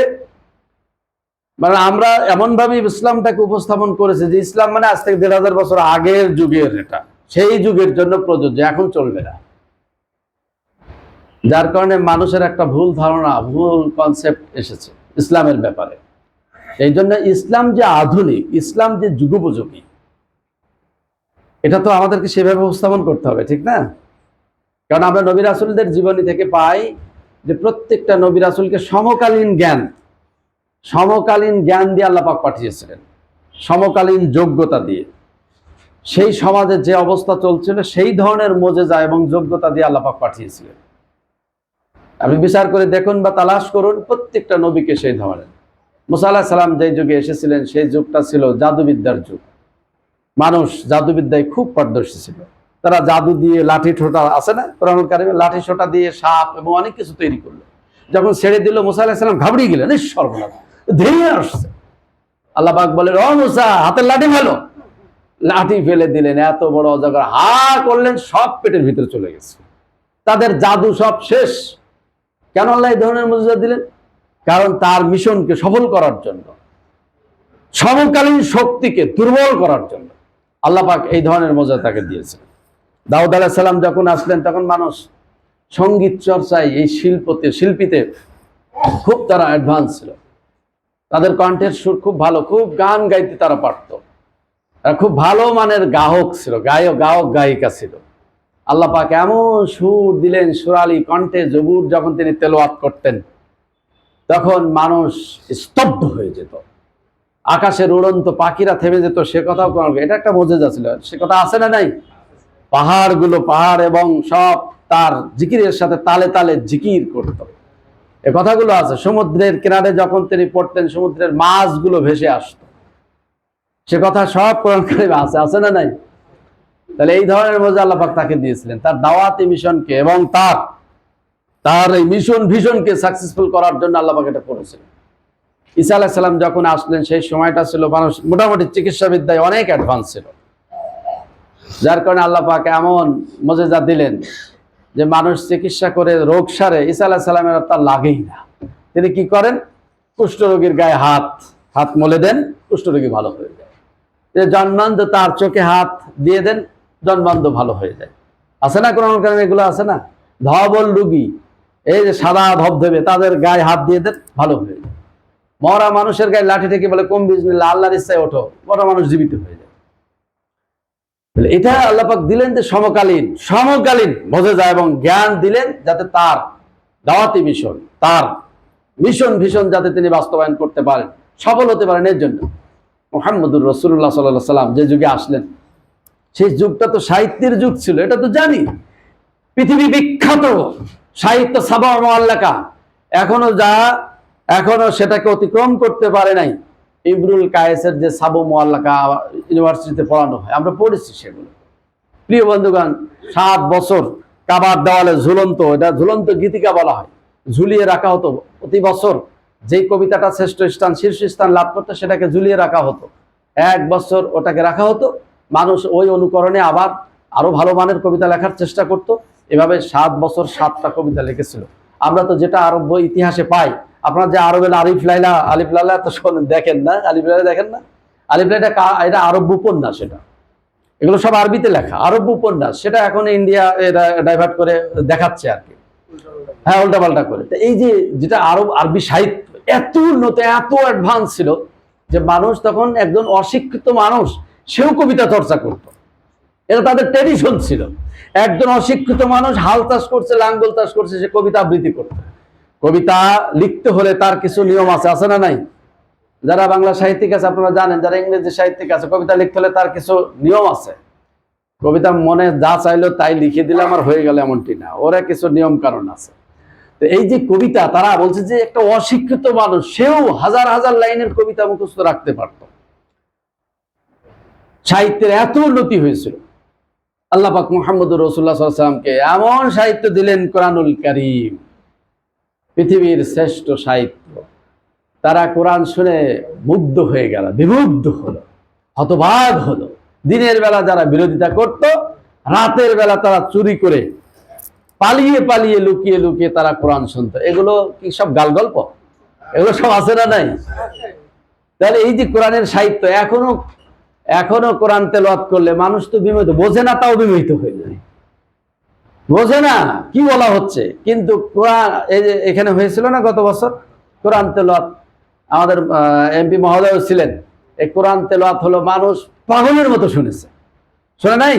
মানে আমরা এমন ভাবে ইসলামটাকে উপস্থাপন করেছে যে ইসলাম মানে আজ থেকে ১,৫০০ বছর আগের যুগের, এটা সেই যুগের জন্য প্রযোজ্য, এখন চলবে না। যার কারণে মানুষের একটা ভুল ধারণা, ভুল কনসেপ্ট এসেছে ইসলামের ব্যাপারে। এই জন্য ইসলাম যে আধুনিক, ইসলাম যে যুগোপযোগী, এটা তো আমাদেরকে সেভাবে উপস্থাপন করতে হবে, ঠিক না? কারণ আমরা নবী রাসূলদের জীবনী থেকে পাই যে প্রত্যেকটা নবী রাসূলকে সমকালীন জ্ঞান দিয়ে আল্লাহ পাক পাঠিয়েছিলেন, সমকালীন যোগ্যতা দিয়ে। সেই সমাজে যে অবস্থা চলছিল সেই ধরনের মুজিজা এবং যোগ্যতা দিয়ে আল্লাহ পাক পাঠিয়েছিলেন। আপনি বিচার করে দেখুন বা তালাশ করুন, প্রত্যেকটা নবীকে সেই ধরনের। মুসা আলাইহিস সালাম যে যুগে এসেছিলেন সেই যুগটা ছিল জাদুবিদ্যার যুগ। মানুষ জাদুবিদ্যায় খুব পারদর্শী ছিল। তারা জাদু দিয়ে, লাঠি ঠোঁটা আছে না কোরআনুল কারিমে, লাঠি ছোটা দিয়ে সাপ এবং অনেক কিছু তৈরি করলো। যখন ছেড়ে দিল, মুসা আলাইহিস সালাম ঘাবড়িয়ে গেলেন, সর্বনাশ, ধেয়ে আসছে। আল্লাহ পাক বলেন, ও মুসা, হাতের লাঠি ফেলো। লাঠি ফেলে দিলেন, এত বড় অজগর হা করলেন, সব পেটের ভিতরে চলে গেছে। তাদের জাদু সব শেষ। কেন আল্লাহ এই ধরনের মুজিজা দিলেন? কারণ তার মিশনকে সফল করার জন্য, সমকালীন শক্তিকে দুর্বল করার জন্য আল্লাহ পাক এই ধরনের মুজিজা তাকে দিয়েছিলেন। দাউদ আলাইহিস সালাম যখন আসলেন, তখন মানুষ সঙ্গীত চর্চায়, এই শিল্পীতে খুব তারা অ্যাডভান্স ছিল। তাদের কণ্ঠের সুর খুব ভালো, খুব গান গাইতে তারা পারত। তারা খুব ভালো মানের গায়ক ছিল, গায়িকা ছিল। আল্লাহ পাক এমন সুর দিলেন, সুরালি কণ্ঠে জবুর যখন তিনি তেলাওয়াত করতেন, তখন মানুষ স্তব্ধ হয়ে যেত। আকাশের উড়ন্ত পাখিরা থেমে যেত। সে কথাও এটা একটা মুজিজা ছিল, সে কথা আছে না নাই? পাহাড় এবং সব তার জিকিরের সাথে তালে তালে জিকির করত, এ কথাগুলো আছে। সমুদ্রের কিনারে যখন তিনি পড়তেন, সমুদ্রের মাছগুলো ভেসে আসতো, সে কথা সব কোরআন কারিমে আছে না নাই? তাহলে এই ধরনের মুজিজা আল্লাহ পাক তাকে দিয়েছিলেন, তার দাওয়াতি মিশনকে এবং তার এই মিশন ভিশনকে সাকসেসফুল করার জন্য আল্লাহ পাক এটা করেছিলেন। ঈসা আলাইহিস সালাম যখন আসলেন, সেই সময়টা ছিল মানুষ মোটামুটি চিকিৎসা বিদ্যায় অনেক অ্যাডভান্স ছিল। যার কারণে আল্লাহ পাক এমন মুজিজা দিলেন যে মানুষ চিকিৎসা করে রোগ সারে, ঈসা আলাইহিস সালামের তার লাগেই না। তিনি কি করেন? কুষ্ঠরোগীর গায়ে হাত মলে দেন, কুষ্ঠরোগী ভালো হয়ে যায়। জন্মান্ধ, তার চোখে হাত দিয়ে দেন, জন্মান্ধ ভালো হয়ে যায়। আছে না কোরআন কারিমে এগুলো আছে না? ধবল রোগী, এই যে সাদা ধবধবে, তাদের গায়ে হাত দিয়ে দেন, ভালো হয়ে যায়। মরা মানুষের গায়ে লাঠি থেকে বলে কুম বিসমিল্লাহ, আল্লাহর ইচ্ছায় ওঠো, মরা মানুষ জীবিত হয়ে যায়। এটা আল্লাহ পাক দিলেন যে সমকালীন মুজিজা এবং জ্ঞান দিলেন, যাতে তার দাওয়াতি মিশন, তার মিশন ভিশন যাতে তিনি বাস্তবায়ন করতে পারেন, সফল হতে পারেন। এর জন্য মুহাম্মদুর রাসূলুল্লাহ সাল্লাল্লাহু আলাইহি সাল্লাম যে যুগে আসলেন, সেই যুগটা তো সাহিত্যের যুগ ছিল, এটা তো জানি। পৃথিবী বিখ্যাত সাহিত্য সাবা মুআল্লাকা, এখনো সেটাকে অতিক্রম করতে পারে নাই। ইমরুল কায়েসের যে সাবু মুআল্লাকা ইউনিভার্সিটিতে পড়ানো হয়, আমরা পড়েছি সেগুলো। প্রিয় বন্ধুগণ, 7 বছর কাবার দেওয়ালে এটা ঝুলন্ত গীতিকা বলা হয়, ঝুলিয়ে রাখা হতো প্রতি বছর। যেই কবিতাটা শীর্ষ স্থান লাভ করতো, সেটাকে ঝুলিয়ে রাখা হতো। 1 বছর ওটাকে রাখা হতো, মানুষ ওই অনুকরণে আবার আরো ভালো মানের কবিতা লেখার চেষ্টা করত। এভাবে 7 বছর 7টা কবিতা লিখেছিল। আমরা তো যেটা আরব ইতিহাসে পাই, আপনারা যে আরবের আলিফ লাইলা তো দেখেন না, আলিফ লাইলা দেখেন না? আলিফ লাইলা এটা আরব উপন্যাস, এগুলো সব আরবিতে লেখা আরব উপন্যাস। সেটা এখন ইন্ডিয়া ডাইভার্ট করে দেখাচ্ছে আর কি, হ্যাঁ, উল্টাপাল্টা করে। তো এই যে যেটা আরবি সাহিত্য এত উন্নত, এত অ্যাডভান্স ছিল যে মানুষ তখন, একজন অশিক্ষিত মানুষ সেও কবিতা চর্চা করত, এটা তাদের ট্রেডিশন ছিল। একজন অশিক্ষিত মানুষ হাল চাষ করছে, লাঙ্গল চাষ করছে, সে কবিতা আবৃত্তি করত। কবিতা লিখতে হলে তার কিছু নিয়ম আছে না নাই? যারা বাংলা সাহিত্যিক আছে আপনারা জানেন, যারা ইংরেজি সাহিত্যিক আছে, কবিতা লিখতে হলে তার কিছু নিয়ম আছে। কবিতা মনে যা চাইলো তাই লিখে দিলাম আর হয়ে গেল এমনটি না, ওরা কিছু নিয়ম কারণ আছে। তো এই যে কবিতা, তারা বলছে যে একটা অশিক্ষিত মানুষ সেও হাজার হাজার লাইনের কবিতা মুখস্থ রাখতে পারত। সাহিত্যের এত উন্নতি হয়েছিল। আল্লাহ পাক মুহাম্মদুর রাসূলুল্লাহ সাল্লাল্লাহু আলাইহি ওয়াসাল্লামকে এমন সাহিত্য দিলেন, কোরআনুল কারীম, পৃথিবীর শ্রেষ্ঠ সাহিত্য। তারা কোরআন শুনে মুগ্ধ হয়ে গেল, বিমুগ্ধ হলো, হতবাক হলো। দিনের বেলা যারা বিরোধিতা করত, রাতের বেলা তারা চুরি করে পালিয়ে পালিয়ে লুকিয়ে লুকিয়ে তারা কোরআন শুনতো। এগুলো কি সব গাল গল্প? এগুলো সব আছে না নাই? তাহলে এই যে কোরআনের সাহিত্য, এখনো কোরআন তেলাওয়াত করলে মানুষ তো বিমোহিত, বোঝে না, তাও বিমোহিত হয়ে যায়, বোঝে না কি বলা হচ্ছে। কিন্তু কোরআন, এই যে এখানে হয়েছিল না গত বছর কোরআন তেলাওয়াত, আমাদের এমপি মহোদয় ছিলেন, এই কোরআন তেলাওয়াত হলো, মানুষ পাগলের মতো শুনেছে, শোনে নাই?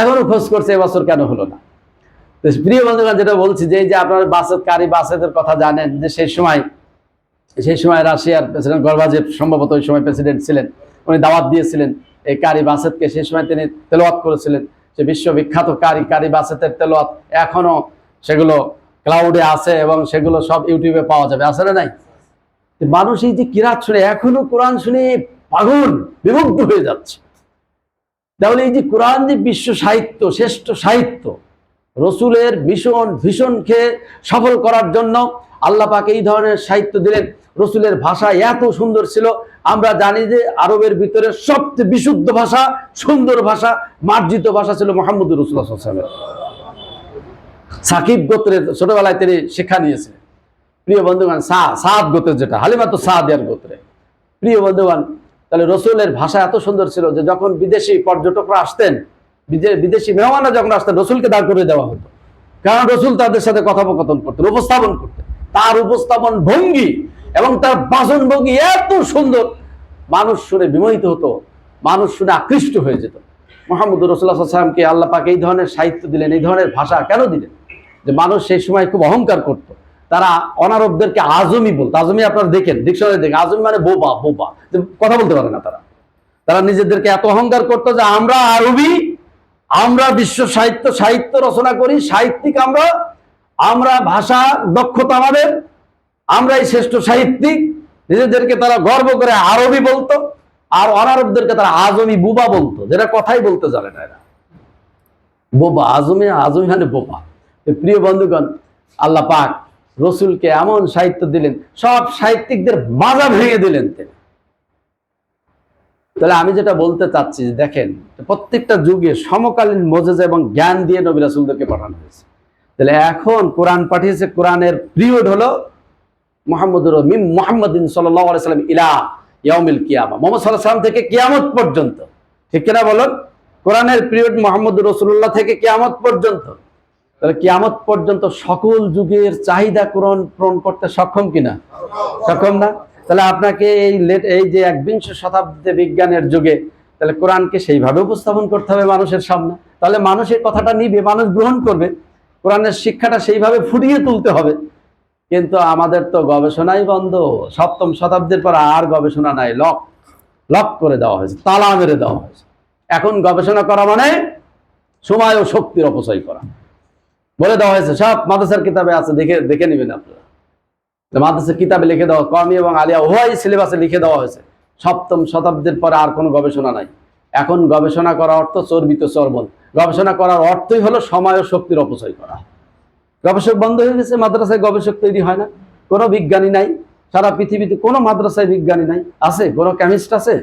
এখনো খোঁজ করছে এবছর কেন হলো না। তো প্রিয় বন্ধুগণ, যেটা বলছি যে এই যে আপনার কারি বাসেদের কথা জানেন, যে সেই সময় রাশিয়ার প্রেসিডেন্ট গর্বাচেভ সম্ভবত ওই সময় প্রেসিডেন্ট ছিলেন, উনি দাওয়াত দিয়েছিলেন এই কারি বাসেদকে। সেই সময় তিনি তেলাওয়াত করেছিলেন, যে বিশ্ববিখ্যাত কারি বাসেদের তেলাওয়াত এখনো সেগুলো ক্লাউডে আছে এবং সেগুলো সব ইউটিউবে পাওয়া যাবে, আছে না নাই? মানুষ এই যে কিরাত শুনে, এখনো কোরআন শুনে পাগল, বিমুগ্ধ হয়ে যাচ্ছে। তাহলে এই যে কোরআন যে বিশ্ব সাহিত্য, শ্রেষ্ঠ সাহিত্য, রসুলের ভীষণকে সফল করার জন্য আল্লাহ পাক এই ধরনের সাহিত্য দিলেন। রসুলের ভাষা এত সুন্দর ছিল, আমরা জানি যে আরবের ভিতরে সবচেয়ে বিশুদ্ধ ভাষা, সুন্দর ভাষা, মার্জিত ভাষা ছিল মুহাম্মদুর রাসূলুল্লাহ সাল্লাল্লাহু আলাইহি ওয়াসাল্লাম। সাকিব গোত্রের ছোটবেলায় তিনি শিক্ষা নিয়েছিলেন। প্রিয় বন্ধুগণ, সাদ গোত্রের, যেটা হালিমা তো সাদিয়ার গোত্রে। প্রিয় বন্ধুগণ, তাহলে রসুলের ভাষা এত সুন্দর ছিল যে যখন বিদেশি পর্যটকরা আসতেন, বিদেশি মেহমানরা যখন আসতেন, রসুলকে দাঁড় করে দেওয়া হতো, কারণ রসুল তাদের সাথে কথোপকথন করতেন, উপস্থাপন করতেন। তার উপস্থাপন ভঙ্গি এবং তার বাচন ভঙ্গি এত সুন্দর, মানুষ শুনে বিমোহিত হতো, মানুষ শুনে আকৃষ্ট হয়ে যেত। মুহাম্মদুর রাসূলুল্লাহ সাল্লাল্লাহু আলাইহি ওয়াসাল্লামকে আল্লাহ পাক এই ধরনের সাহিত্য দিলেন, এই ধরনের ভাষা কেন দিলেন? যে মানুষ সেই সময় খুব অহংকার করত। তারা অনারবদেরকে আজমি বলতো। আজমি আপনারা দেখেন, ডিকশনারি দেখেন, আজমি মানে বোবা, কথা বলতে পারে না। তারা নিজেদেরকে এত অহংকার করতো যে আমরা আরবি, আমরা বিশ্ব সাহিত্য রচনা করি, সাহিত্যিক আমরা ভাষা দক্ষতা আমাদের, আমরাই শ্রেষ্ঠ সাহিত্যিক। নিজেদেরকে তারা গর্ব করে আরবি বলতো, আর অনারবদেরকে তারা আজমি, বোবা বলতো, যেটা কথাই বলতে জানে না এরা, বোবা। আজমি মানে বোবা। প্রিয় বন্ধুগণ, আল্লাহ পাক রসুলকে এমন সাহিত্য দিলেন, সব সাহিত্যিকদের মাজা ভেঙে দিলেন তিনি। তাহলে আমি যেটা বলতে চাচ্ছি, দেখেন প্রত্যেকটা যুগে সমকালীন মোজেজা এবং জ্ঞান দিয়ে নবী রাসূলদেরকে পাঠানো হয়েছে। তাহলে এখন কোরআন পাঠিয়েছে, কোরআনের পিরিয়ড হলো মুহাম্মাদিন সাল্লাল্লাহু আলাইহি ওয়াসাল্লাম ইলা ইয়াউমিল কিয়ামা, মুহাম্মদ সাল্লাল্লাহু আলাইহি ওয়াসাল্লাম থেকে কিয়ামত পর্যন্ত, ঠিক কিনা বলুন? কোরআনের পিরিয়ড মুহাম্মদুর রাসূলুল্লাহ থেকে কিয়ামত পর্যন্ত। তাহলে কিয়ামত পর্যন্ত সকল যুগের চাহিদা পূরণ করতে সক্ষম কিনা? সক্ষম না? তাহলে আপনাকে এই যে 21শ শতাব্দীতে বিজ্ঞানের যুগে, তাহলে কোরআনকে সেইভাবে উপস্থাপন করতে হবে মানুষের সামনে। তাহলে মানুষের কথাটা নিবে, মানুষ গ্রহণ করবে, কোরআনের শিক্ষাটা সেইভাবে ফুটিয়ে তুলতে হবে। কিন্তু আমাদের তো গবেষণাই বন্ধ। 7ম শতাব্দীর পর আর গবেষণা নাই, লক করে দেওয়া হয়েছে, তালা মেরে দেওয়া হয়েছে। এখন গবেষণা করা মানে সময় ও শক্তির অপচয় করা, বলে দেওয়া হয়েছে। সব মাদ্রাসার কিতাবে আছে, দেখে নেবেন আপনারা। মাদ্রাসার কিতাবে লিখে দেওয়া, কওমি এবং আলিয়া উভয় সিলেবাসে লিখে দেওয়া হয়েছে 7ম শতাব্দীর পরে আর কোনো গবেষণা নাই। এখন গবেষণা করার অর্থ চর্বিত চর্বণ। গবেষণা করার অর্থই হলো সময় ও শক্তির অপচয় করা। গবেষক বন্ধ হয়ে গেছে, মাদ্রাসায় গবেষক তৈরি হয় না, কোনো বিজ্ঞানী নাই। সারা পৃথিবীতে কোনো মাদ্রাসায় বিজ্ঞানী নাই। আছে কোনো কেমিস্ট আছে?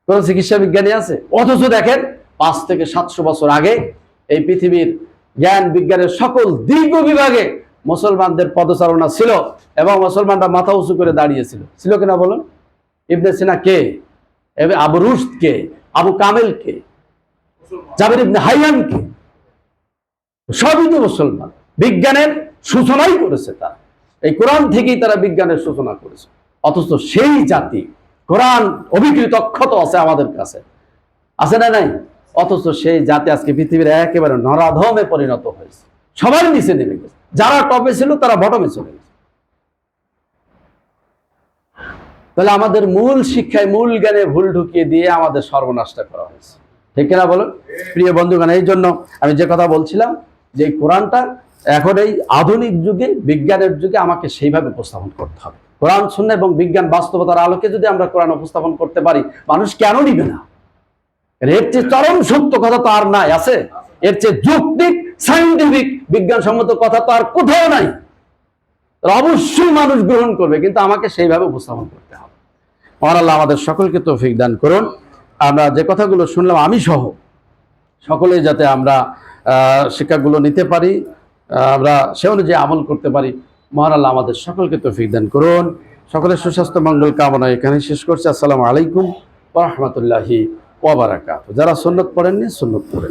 কোন চিকিৎসা বিজ্ঞানী আছে? অথচ দেখেন 5 থেকে 700 বছর আগে এই পৃথিবীর জ্ঞান বিজ্ঞানের সকল দিক ও বিভাগে মুসলমানদের পদচারণা ছিল এবং মুসলমানরা মাথা উঁচু করে দাঁড়িয়েছিল। ছিল কিনা বলুন? ইবনে সিনা কে? আবু রুশদ কে? আবু কামেল কে? জাবির ইবনে হাইয়ান কে? সবই তো মুসলমান। বিজ্ঞানের সূচনাই করেছে তারা, এই কোরআন থেকেই তারা বিজ্ঞানের সূচনা করেছে। অথচ সেই জাতি, কোরআন অবিকৃত অক্ষত আছে আমাদের কাছে, আছে না নাই? অথচ সেই জাতি আজকে পৃথিবীর একেবারে নরাধমে পরিণত হয়েছে, সবার নিচে নেমে গেছে। যারা টপে ছিল তারা বটমে চলে গেছে। তাহলে আমাদের মূল শিক্ষায়, মূল জ্ঞানে ভুল ঢুকিয়ে দিয়ে আমাদের সর্বনাশটা করা হয়েছে, ঠিক কিনা বলুন? প্রিয় বন্ধুগণ, এই জন্য আমি যে কথা বলছিলাম যে এই কোরআনটা এখন এই আধুনিক যুগে, বিজ্ঞানের যুগে আমাকে সেইভাবে উপস্থাপন করতে হবে। কোরআন সুন্নাহ এবং বিজ্ঞান বাস্তবতার আলোকে যদি আমরা কোরআন উপস্থাপন করতে পারি, মানুষ কেন নিবে না? এর চেয়ে চরম সত্য কথা তো আর নাই, আছে? এর চেয়ে যৌক্তিক, সায়েন্টিফিক, বিজ্ঞানসম্মত কথা তো আর কোথাও নাই। অবশ্যই মানুষ গ্রহণ করবে, কিন্তু আমাকে সেইভাবে উপস্থাপন করতে হবে। মহান আল্লাহ আমাদের সকলকে তৌফিক দান করুন। আমরা যে কথাগুলো শুনলাম, আমি সহ সকলে যাতে আমরা শিক্ষাগুলো নিতে পারি, আমরা সে অনুযায়ী আমল করতে পারি। মহান আল্লাহ আমাদের সকলকে তৌফিক দান করুন। সকলের সুস্বাস্থ্য মঙ্গল কামনা এখানে শেষ করছি। আসসালামু আলাইকুম ওয়া রাহমাতুল্লাহি ওয়া বারাকাতুহু। যারা সুন্নত পড়েননি, সুন্নত পড়েন।